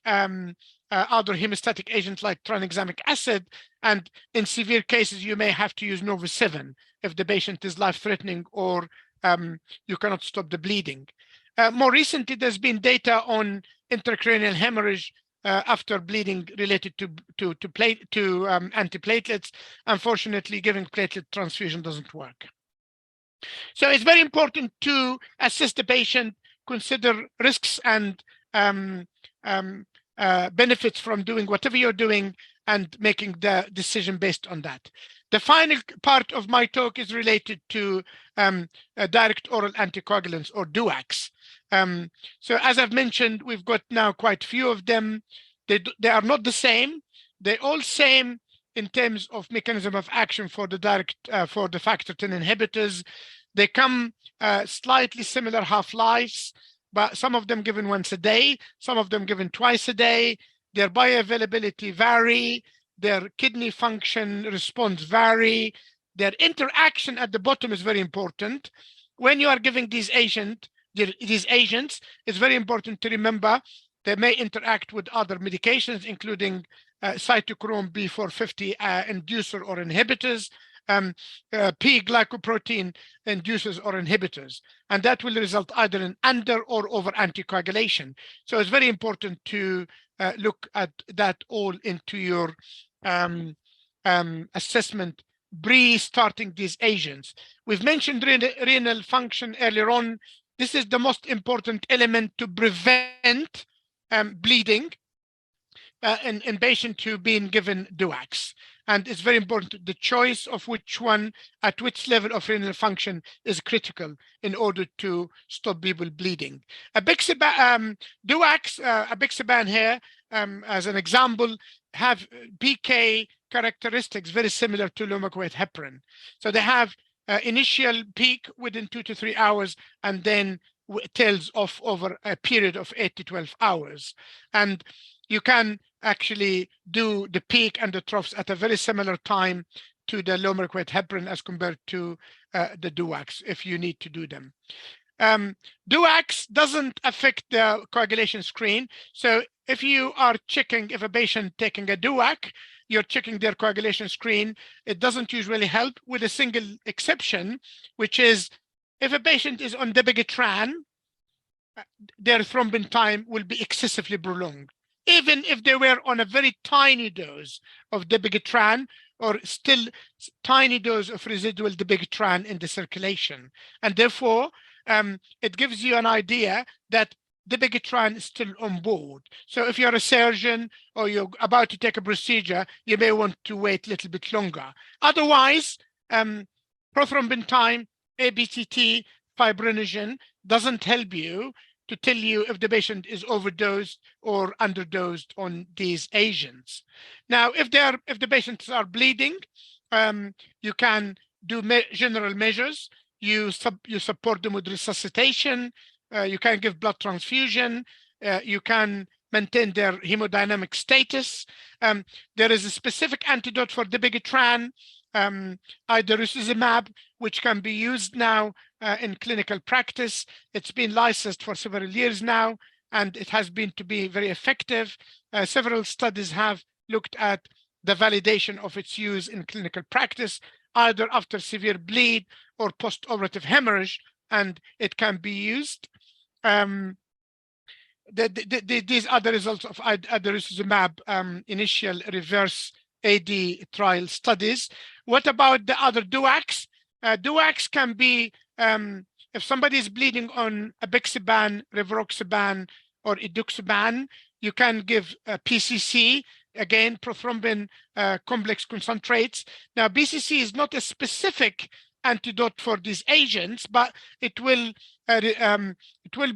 other hemostatic agents like tranexamic acid, and in severe cases, you may have to use Novo-7 if the patient is life-threatening or you cannot stop the bleeding. More recently, there's been data on intracranial hemorrhage after bleeding related to antiplatelets. Unfortunately, giving platelet transfusion doesn't work. So it's very important to assess the patient, consider risks and benefits from doing whatever you're doing, and making the decision based on that. The final part of my talk is related to direct oral anticoagulants, or DOACs. So as I've mentioned, we've got now quite a few of them. They are not the same. They're all same in terms of mechanism of action for the direct for the factor 10 inhibitors. They come slightly similar half-lives, but some of them given once a day, some of them given twice a day. Their bioavailability vary, their kidney function response vary, their interaction at the bottom is very important. When you are giving these agents, it's very important to remember they may interact with other medications, including cytochrome B450 inducer or inhibitors, P-glycoprotein inducers or inhibitors, and that will result either in under or over anticoagulation. So it's very important to look at that all into your assessment pre-starting these agents. We've mentioned renal function earlier on. This is the most important element to prevent bleeding in patients who have been given DOACs. And it's very important, the choice of which one at which level of renal function is critical in order to stop people bleeding. DOACs, apixaban here, as an example, have PK characteristics very similar to lumaquate heparin. So they have initial peak within 2 to 3 hours, and then tails off over a period of 8 to 12 hours. And you can actually do the peak and the troughs at a very similar time to the low molecular weight heparin as compared to the DUACs, if you need to do them. DUACs doesn't affect the coagulation screen. So if you are checking, if a patient taking a DUAC, you're checking their coagulation screen, it doesn't usually help, with a single exception, which is if a patient is on dabigatran, their thrombin time will be excessively prolonged, even if they were on a very tiny dose of dabigatran or still tiny dose of residual dabigatran in the circulation. And therefore, it gives you an idea that dabigatran is still on board. So if you're a surgeon or you're about to take a procedure, you may want to wait a little bit longer. Otherwise, prothrombin time, ABCT, fibrinogen doesn't help you to tell you if the patient is overdosed or underdosed on these agents. Now, if the patients are bleeding, you can do general measures. You support them with resuscitation. You can give blood transfusion. You can maintain their hemodynamic status. There is a specific antidote for dabigatran, idarucizumab, which can be used now in clinical practice. It's been licensed for several years now, and it has been to be very effective. Several studies have looked at the validation of its use in clinical practice, either after severe bleed or post-operative hemorrhage, and it can be used. These are the results of idarucizumab initial reverse AD trial studies. What about the other DUACs? DUACs can be, if somebody is bleeding on apixaban, rivaroxaban, or eduxaban, you can give PCC, again, prothrombin complex concentrates. Now, BCC is not a specific antidote for these agents, but it will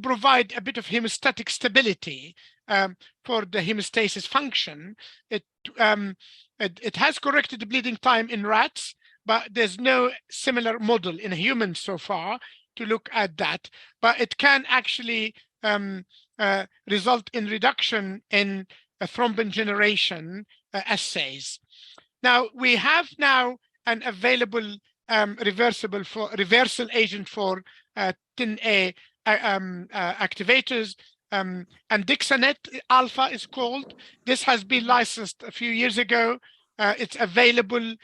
provide a bit of hemostatic stability for the hemostasis function. It has corrected the bleeding time in rats, but there's no similar model in humans so far to look at that. But it can actually result in reduction in thrombin generation assays. Now, we have now an available reversal agent for 10A activators. Andixanet alpha is called. This has been licensed a few years ago. It's available.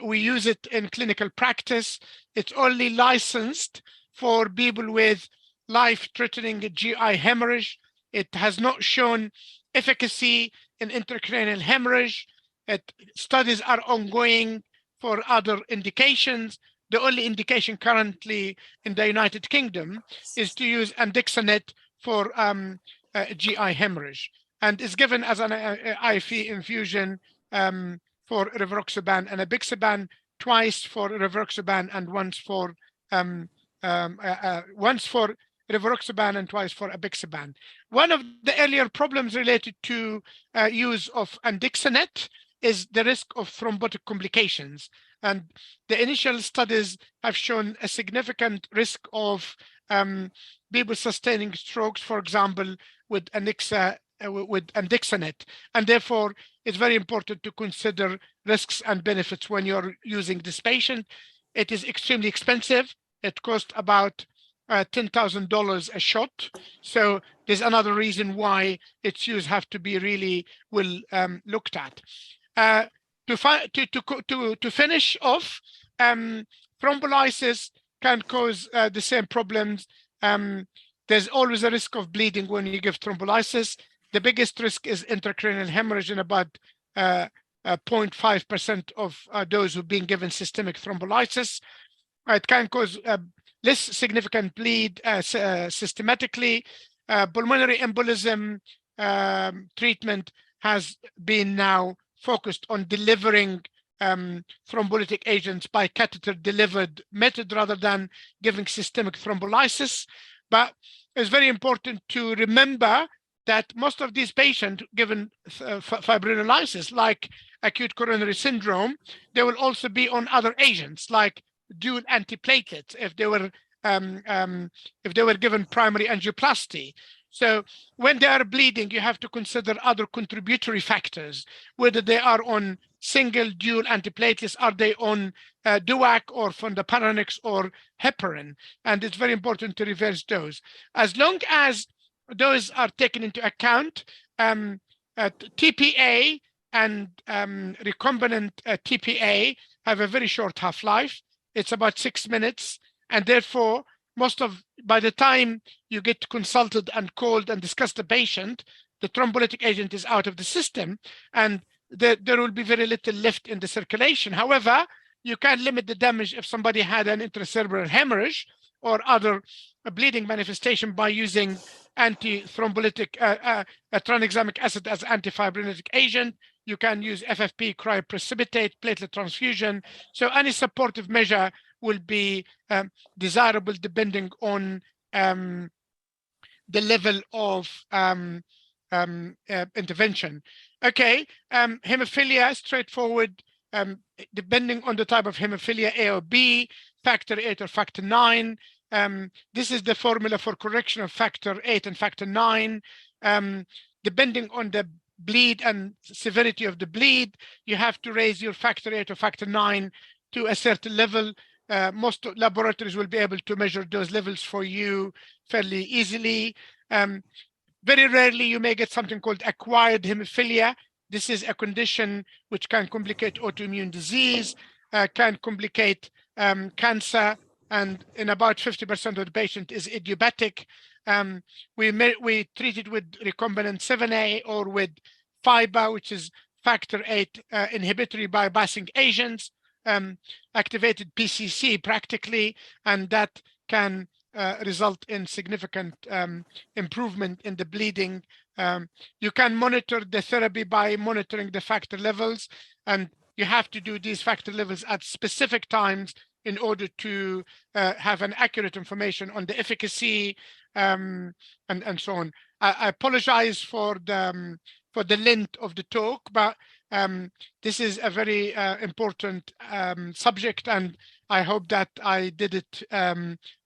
We use it in clinical practice. It's only licensed for people with life-threatening GI hemorrhage. It has not shown efficacy in intracranial hemorrhage. Studies are ongoing for other indications. The only indication currently in the United Kingdom is to use andixanet for GI hemorrhage, and is given as an IV infusion for rivaroxaban and apixaban, twice for rivaroxaban and once for rivaroxaban and twice for apixaban. One of the earlier problems related to use of andixanet is the risk of thrombotic complications. And the initial studies have shown a significant risk of people sustaining strokes, for example, with andixanet. And therefore, it's very important to consider risks and benefits when you're using this patient. It is extremely expensive. It costs about $10,000 a shot. So there's another reason why its use have to be really well looked at. To finish off, thrombolysis can cause the same problems. There's always a risk of bleeding when you give thrombolysis. The biggest risk is intracranial hemorrhage in about 0.5% of those who've been given systemic thrombolysis. It can cause less significant bleed systematically. Pulmonary embolism treatment has been now focused on delivering thrombolytic agents by catheter-delivered method rather than giving systemic thrombolysis. But it's very important to remember that most of these patients given fibrinolysis, like acute coronary syndrome, they will also be on other agents like dual antiplatelets if they were if they were given primary angioplasty. So when they are bleeding, you have to consider other contributory factors, whether they are on single, dual antiplatelets, are they on DUAC or fondaparinux or heparin, and it's very important to reverse those. As long as those are taken into account, TPA and recombinant TPA have a very short half-life. It's about 6 minutes, and therefore by the time you get consulted and called and discuss the patient, the thrombolytic agent is out of the system, and there will be very little left in the circulation. However, you can limit the damage if somebody had an intracerebral hemorrhage or other bleeding manifestation by using anti-thrombolytic tranexamic acid as antifibrinolytic agent. You can use FFP, cryoprecipitate, platelet transfusion. So any supportive measure will be desirable depending on the level of intervention. Okay, hemophilia, straightforward, depending on the type of hemophilia, A or B, factor 8 or factor 9. This is the formula for correction of factor 8 and factor 9. Depending on the bleed and severity of the bleed, you have to raise your factor 8 or factor 9 to a certain level. Most laboratories will be able to measure those levels for you fairly easily. Very rarely you may get something called acquired hemophilia. This is a condition which can complicate autoimmune disease, can complicate cancer, and in about 50% of the patient is idiopathic. We treat it with recombinant 7A or with fiber, which is factor 8 inhibitory bypassing agents, activated PCC practically, and that can result in significant improvement in the bleeding. You can monitor the therapy by monitoring the factor levels, and you have to do these factor levels at specific times in order to have an accurate information on the efficacy and so on. I apologize for the length of the talk, but this is a very important subject, and I hope that I did it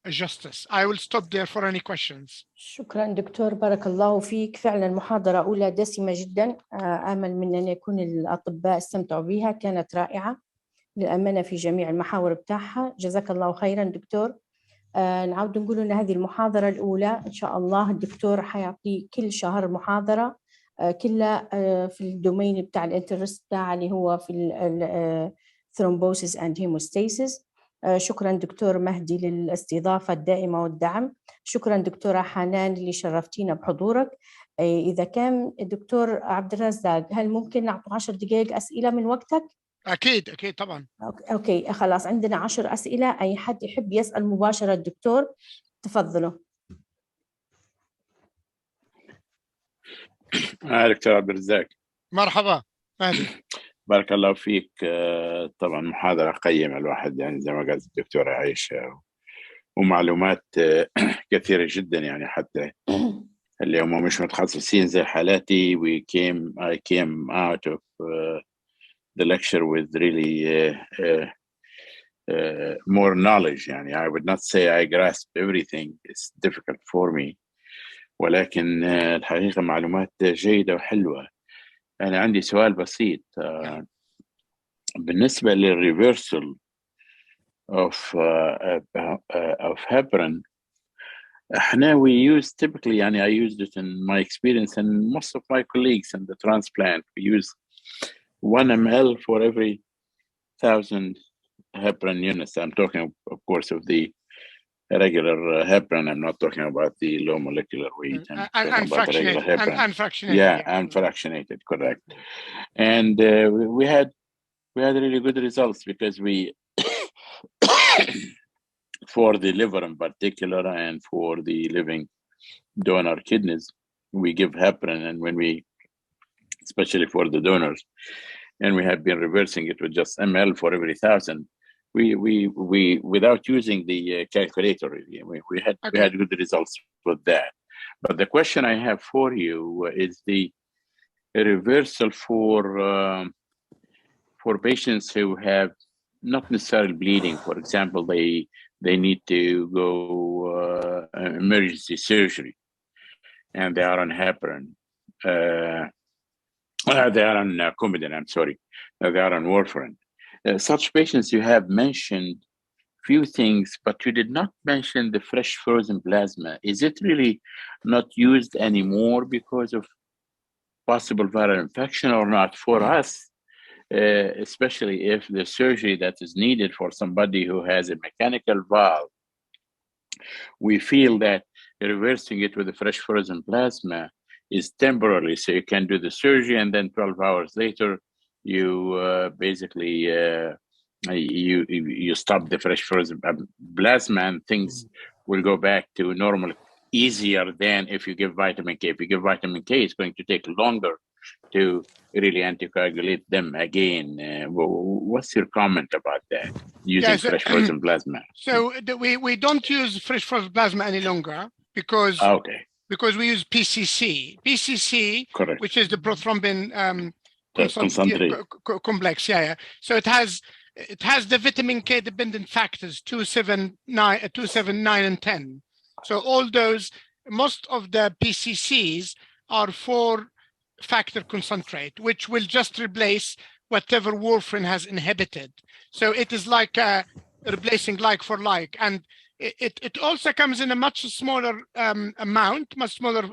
justice. I will stop there for any questions. شكرا دكتور، بارك الله فيك. فعلا محاضرة أولى دسمة جدا، آمل من أن يكون الأطباء استمتعوا بها، كانت رائعة للأمانة في جميع المحاور بتاعها. جزاك الله خيرا دكتور. نعود نقول أن هذه المحاضرة الأولى إن شاء الله الدكتور حيعطي كل شهر محاضرة كلها في الدومين بتاع الانترست بتاع اللي هو في الثرومبوسيس اند هيموستاسيس. شكرا دكتور مهدي للاستضافة الدائمة والدعم. شكرا دكتورة حنان اللي شرفتينا بحضورك. إذا كان الدكتور عبالرزاق، هل ممكن نعطي 10 دقائق أسئلة من وقتك؟ أكيد طبعا. أوكي خلاص، عندنا 10 أسئلة. أي حد يحب يسأل مباشرة الدكتور تفضلوا. دكتور عبالرزاق، مرحبا مهدي. بارك الله فيك. طبعا محاضرة قيمة، الواحد يعني زي ما قالت الدكتورة عائشة، ومعلومات كثيرة جدا، يعني حتى اللي هم مش متخصصين زي حالاتي. I came out of the lecture with really more knowledge. يعني I would not say I grasp everything. It's difficult for me. ولكن الحقيقة معلومات جيدة وحلوة. أنا عندي سؤال بسيط. بالنسبة للريفرسل of heparin، احنا we use typically، يعني I used it in my experience and most of my colleagues in the transplant, we use 1 ml for every 1,000 heparin units. I'm talking of course of the regular heparin. I'm not talking about the low molecular weight. Unfractionated. Yeah, unfractionated, correct. And we had really good results, because we for the liver in particular and for the living donor kidneys, we give heparin, and when we, especially for the donors, and we have been reversing it with just ml for every 1,000. We without using the calculator, we had good results with that. But the question I have for you is the reversal for patients who have not necessarily bleeding. For example, they need to go emergency surgery, and they are on heparin. They are on Coumadin. I'm sorry. They are on warfarin. Such patients, you have mentioned few things, but you did not mention the fresh frozen plasma. Is it really not used anymore because of possible viral infection or not? For us, especially if the surgery that is needed for somebody who has a mechanical valve, we feel that reversing it with a fresh frozen plasma is temporary. So you can do the surgery, and then 12 hours later, you basically you stop the fresh frozen plasma, and things will go back to normal easier than if you give vitamin K. If you give vitamin K, it's going to take longer to really anticoagulate them again. What's your comment about that, using fresh frozen plasma? So we don't use fresh frozen plasma any longer because we use PCC. PCC, correct, which is the prothrombin concentrate complex. Yeah. So it has the vitamin K dependent factors 279 and 10. So all those, most of the PCCs are 4-factor concentrate, which will just replace whatever warfarin has inhibited. So it is like replacing like for like, and it also comes in a much smaller amount, much smaller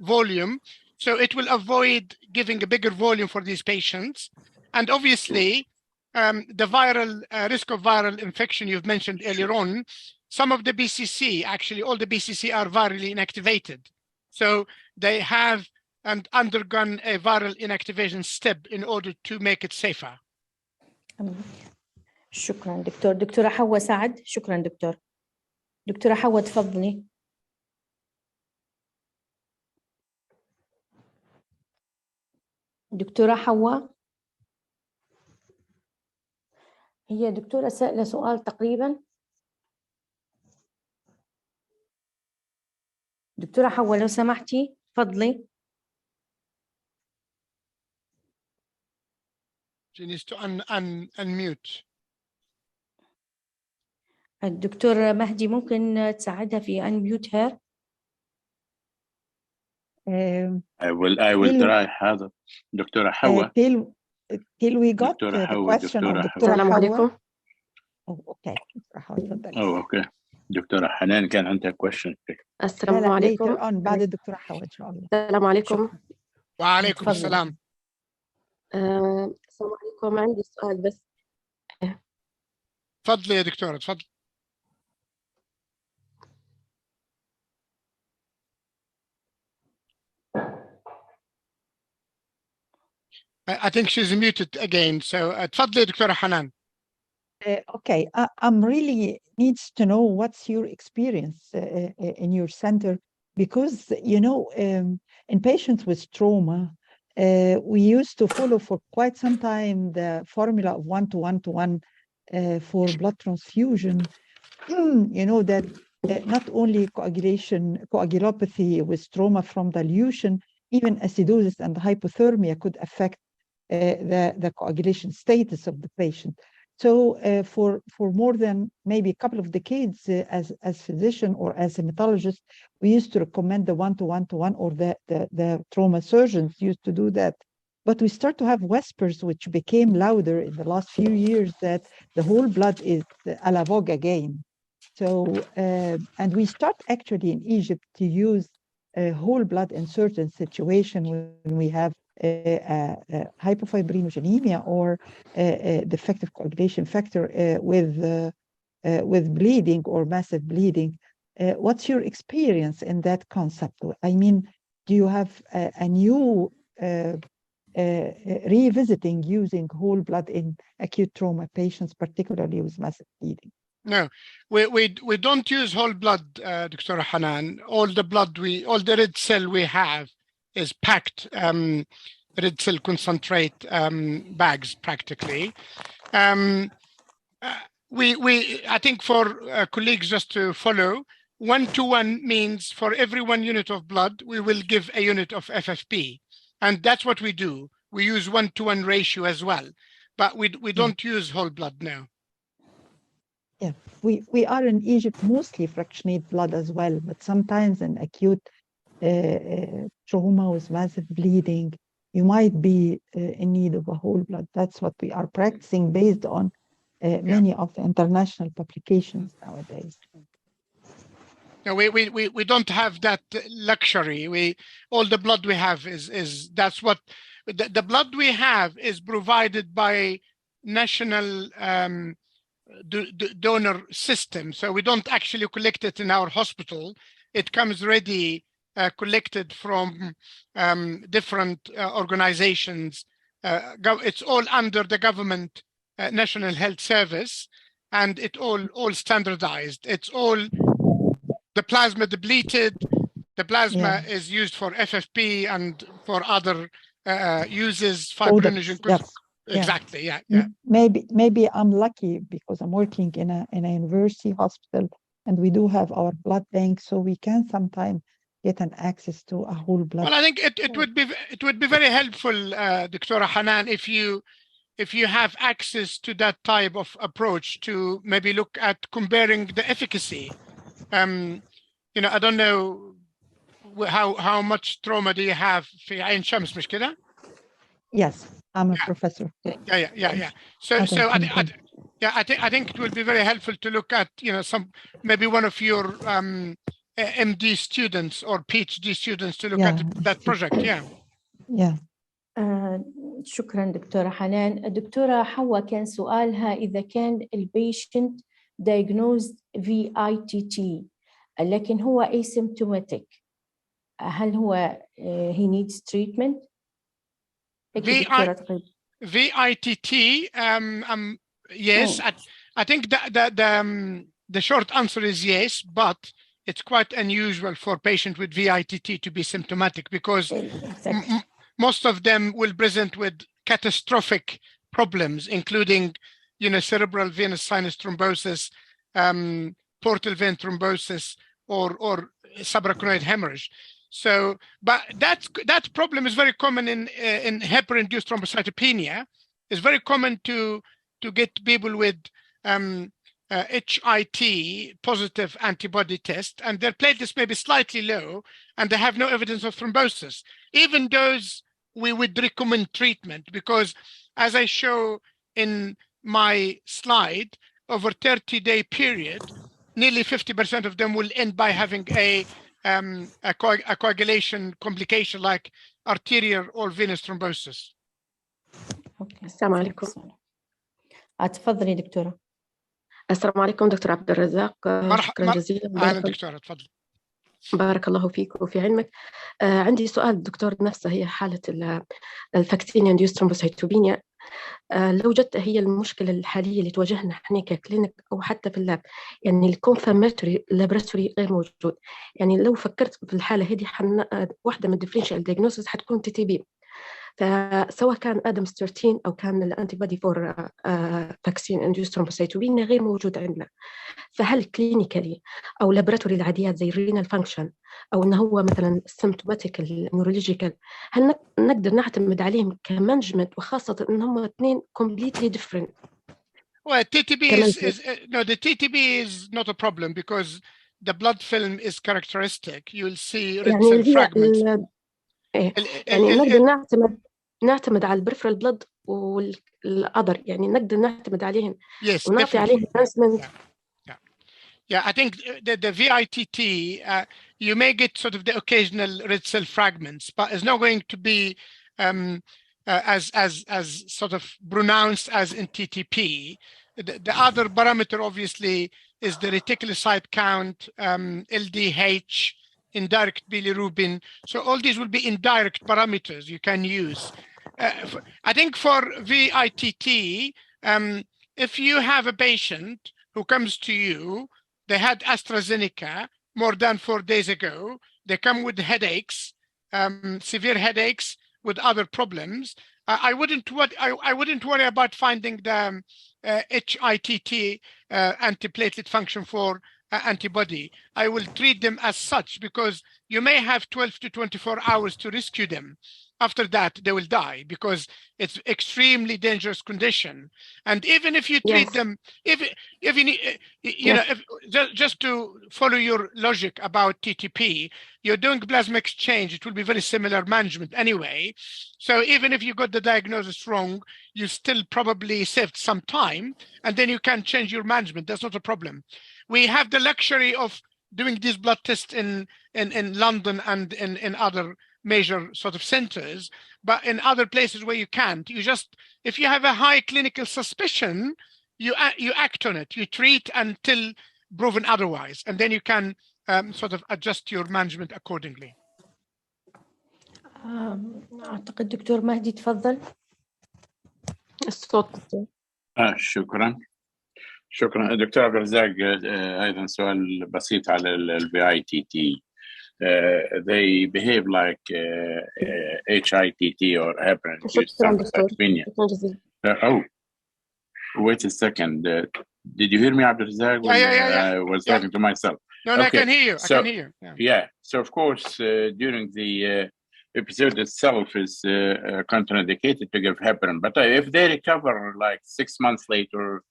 volume. So it will avoid giving a bigger volume for these patients. And obviously, the viral risk of viral infection you've mentioned earlier on, some of the BCC, actually all the BCC are virally inactivated. So they have undergone a viral inactivation step in order to make it safer. شكرا دكتور. دكتورة حواء سعد. شكرا دكتور. دكتورة حواء تفضلي. دكتورة حواء، هي دكتورة سألة سؤال تقريبا. دكتورة حواء لو سمحتي تفضلي. She needs to unmute. الدكتور مهدي ممكن تساعدها في unmute her. I will try. حاضر. دكتورة حواء. Till we got the question of دكتورة حواء. Okay. Okay. دكتورة حنان كان عندها question. السلام عليكم. بعد الدكتورة حواء إن شاء الله. السلام عليكم. وعليكم السلام. السلام عليكم. عندي سؤال بس. تفضلي يا دكتورة تفضلي. I think she's muted again. So تفضلي دكتورة حنان. Okay, I'm really needs to know what's your experience in your center, because you know in patients with trauma we used to follow for quite some time the formula of 1:1:1 for blood transfusion. You know that not only coagulopathy with trauma from dilution, even acidosis and hypothermia could affect the coagulation status of the patient. So for more than maybe a couple of decades as physician or as hematologist, we used to recommend the 1:1:1, or the trauma surgeons used to do that. But we start to have whispers which became louder in the last few years that the whole blood is à la vogue again. So, and we start actually in Egypt to use whole blood in certain situations when we have hypofibrinogenemia or defective coagulation factor with bleeding or massive bleeding. What's your experience in that concept? I mean, do you have a new revisiting using whole blood in acute trauma patients, particularly with massive bleeding? No, we don't use whole blood, Dr. Hanan. All the red cell we have is packed red cell concentrate bags practically. I think for colleagues just to follow, 1:1 means for every 1 unit of blood, we will give a unit of FFP. And that's what we do. We use 1:1 ratio as well. but we don't use whole blood now. Yeah, we are in Egypt mostly fractionate blood as well, but sometimes in acute trauma with massive bleeding, you might be in need of a whole blood. That's what we are practicing based on many of the international publications nowadays. No, we don't have that luxury. All the blood we have is that's what the blood we have is provided by national donor system. So we don't actually collect it in our hospital. It comes ready collected from different organizations. It's all under the government National Health Service, and it all standardized. It's all the plasma depleted. The plasma is used for FFP and for other uses. Fibrinogen. Yes. Exactly. Yeah. Maybe I'm lucky because I'm working in a university hospital, and we do have our blood bank, so we can sometimes get an access to a whole blood. Well, I think it would be very helpful, Dr. Hanan, if you have access to that type of approach to maybe look at comparing the efficacy. I don't know how much trauma do you have في عين شمس مش كده? Yes, I'm a professor. Yeah. So I think it will be very helpful to look at maybe one of your MD students or PhD students to look at that project. Yeah. شكرا دكتورة حنان. دكتورة حواء كان سؤالها إذا كان البيشنت diagnosed VITT لكن هو asymptomatic هل هو he needs treatment؟ VITT yes. I think the short answer is yes, but it's quite unusual for patient with VITT to be symptomatic because most of them will present with catastrophic problems, including, cerebral venous sinus thrombosis, portal vein thrombosis, or subarachnoid hemorrhage. So, but that problem is very common in heparin-induced thrombocytopenia. It's very common to get people with HIT positive antibody test, and their platelets may be slightly low, and they have no evidence of thrombosis. Even those we would recommend treatment because, as I show in my slide, over 30-day period, nearly 50% of them will end by having a coagulation complication like arterial or venous thrombosis. السلام عليكم. تفضلي دكتورة. السلام عليكم دكتور عبالرزاق. شكرا جزيلا. أهلا دكتورة، تفضل. بارك الله فيك وفي علمك. عندي سؤال دكتور نفسه، هي حالة الفاكسين induced thrombocytopenia. لو جت هي المشكلة الحالية اللي تواجهنا احنا ككلينيك أو حتى في اللاب، يعني الكونفرماتوري لابراتوري غير موجود. يعني لو فكرت في الحالة هذه واحدة من الديفرنشال دياجنوسيس حتكون TTP، فسواء كان آدمز 13 أو كان الأنتي بودي فور فاكسين انديوست ثرومبوسايتوبينيا غير موجود عندنا. فهل كلينيكالي أو لابراتوري العاديات زي الرينال فانكشن أو إنه هو مثلا السيمتوماتيك النيورولوجيكال، هل نقدر نعتمد عليهم كمانجمنت، وخاصة إن هم اثنين completely different؟ Well, TTP the TTP is not a problem because the blood film is characteristic. You'll see red cell fragments. يعني نقدر نعتمد على البريفرال بلد والأذر، يعني نقدر نعتمد عليهم ونعطي عليهم advancement. Yeah, I think the VITT, you may get sort of the occasional red cell fragments, but it's not going to be as sort of pronounced as in TTP. The other parameter obviously is the reticulocyte count, LDH, indirect bilirubin. So all these will be indirect parameters you can use. I think for VITT, if you have a patient who comes to you, they had AstraZeneca more than 4 days ago, they come with headaches, severe headaches with other problems, I wouldn't worry about finding the HITT antiplatelet function for antibody. I will treat them as such because you may have 12 to 24 hours to rescue them. after that they will die because it's extremely dangerous condition. And even if you treat them, if you need, you know, if, just to follow your logic about TTP, you're doing plasma exchange, it will be very similar management anyway. So even if you got the diagnosis wrong, you still probably saved some time, and then you can change your management. That's not a problem. We have the luxury of doing these blood tests in London and in other major sort of centers, but in other places where you can't, you just, if you have a high clinical suspicion, you act on it, you treat until proven otherwise, and then you can sort of adjust your management accordingly. أعتقد دكتور مهدي تفضل. الصوت. شكرا دكتور عبالرزاق. أيضا سؤال بسيط على ال VITT. They behave like HITT or heparin-induced thrombocytopenia. Oh, wait a second. Did you hear me, Abdelrazak? Yeah. I was talking to myself. No, okay. I can hear you. I can hear you. Yeah. So of course, during the episode itself is contraindicated to give heparin. But if they recover like 6 months later,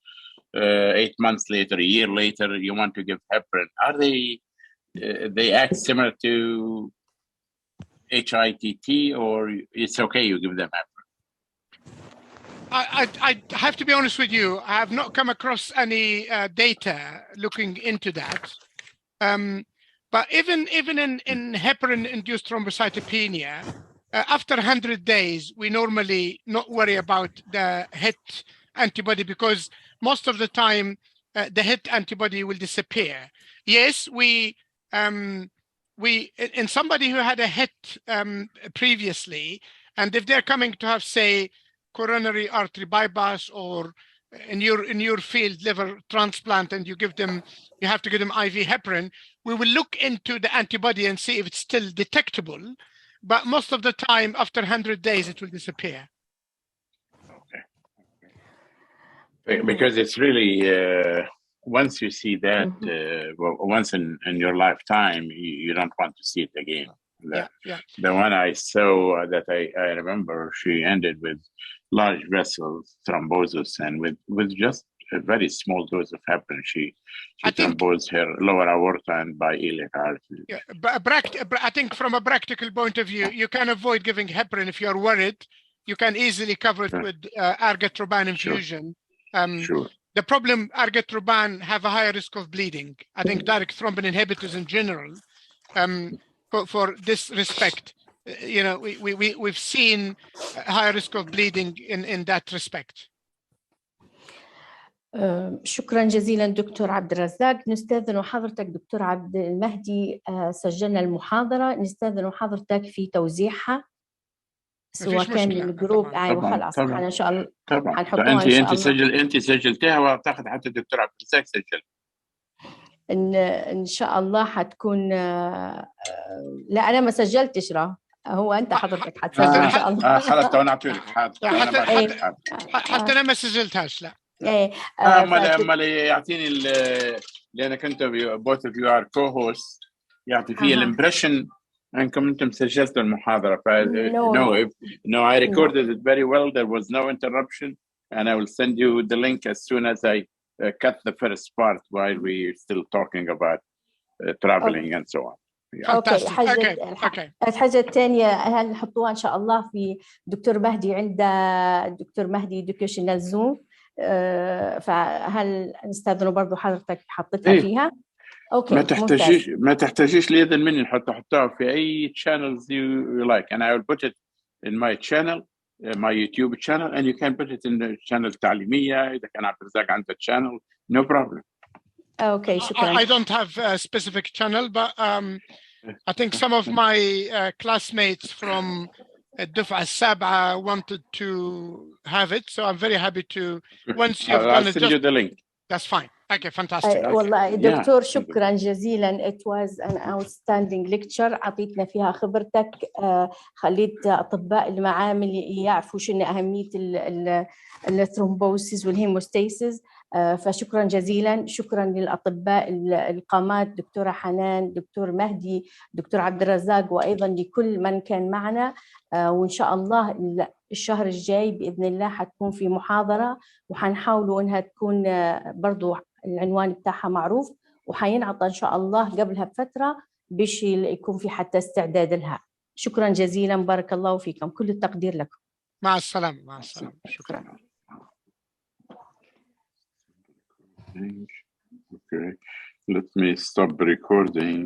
8 months later, a year later, you want to give heparin, are they act similar to HITT, or it's okay you give them heparin? I have to be honest with you. I have not come across any data looking into that. But even in heparin-induced thrombocytopenia, after 100 days, we normally not worry about the HIT antibody because most of the time the HIT antibody will disappear. Yes, we in somebody who had a HIT previously, and if they're coming to have, say, coronary artery bypass or in your field liver transplant, and you have to give them IV heparin, we will look into the antibody and see if it's still detectable. But most of the time, after 100 days, it will disappear. Okay. Because it's really once you see that once in your lifetime, you don't want to see it again. The one I saw that I remember, she ended with large vessels thrombosis, and with just a very small dose of heparin, she thrombosed her lower aorta and biiliac artery. Yeah, but I think from a practical point of view, you can avoid giving heparin if you're worried. You can easily cover it with argatroban infusion. Sure. The problem, argatroban have a higher risk of bleeding. I think direct thrombin inhibitors in general, for this respect, you know, we've seen a higher risk of bleeding in that respect. شكرا جزيلا دكتور عبالرزاق. نستأذن حضرتك دكتور عبد المهدي، سجلنا المحاضرة، نستأذن حضرتك في توزيعها سواء كان للجروب. ايوه خلاص انا ان شاء الله طبعا هنحطوها ان شاء الله. انت سجلتها، واعتقد حتى الدكتور عبالرزاق سجل. ان شاء الله حتكون لا انا ما سجلتش، هو انت حضرتك حتسجل ان شاء الله. خلاص انا اعطيك حتى انا ما سجلتهاش. لا ايه امال يعطيني لان كنت both of you are co-hosts، يعطي فيه الامبريشن انكم انتم سجلتوا المحاضره. No, I recorded it very well. There was no interruption, and I will send you the link as soon as I cut the first part while we're still talking about traveling and so on. الحاجة الثانية هل نحطوها إن شاء الله في دكتور مهدي عند دكتور مهدي educational zoom، فهل نستأذنوا برضو حضرتك حطيتها فيها؟ أوكي ما تحتاجيش ليذن مني، حطها في أي channels you like, and I will put it in my channel, my YouTube channel, and you can put it in the channel التعليمية إذا كان عبالرزاق عنده channel, no problem. Okay, شكرا. I don't have a specific channel, but I think some of my classmates from الدفعة السابعة wanted to have it, so I'm very happy to. Once you've done it, send you the link. That's fine. Okay, fantastic. والله دكتور شكرا جزيلا. It was an outstanding lecture. عطيتنا فيها خبرتك، خليت أطباء المعامل يعرفوا شنو أهمية الثرومبوسيس والهيموستاسيس. فشكرا جزيلا، شكرا للأطباء القامات، دكتورة حنان، دكتور مهدي، دكتور عبالرزاق، وأيضا لكل من كان معنا. وإن شاء الله الشهر الجاي بإذن الله حتكون في محاضرة، وحنحاولوا إنها تكون برضو العنوان بتاعها معروف، وحينعطى إن شاء الله قبلها بفترة باش يكون في حتى استعداد لها. شكرا جزيلا، بارك الله فيكم، كل التقدير لكم. مع السلامة. مع السلامة. شكرا. Okay, let me stop recording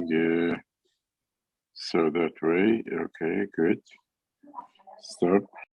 so that way. Okay, good. Stop.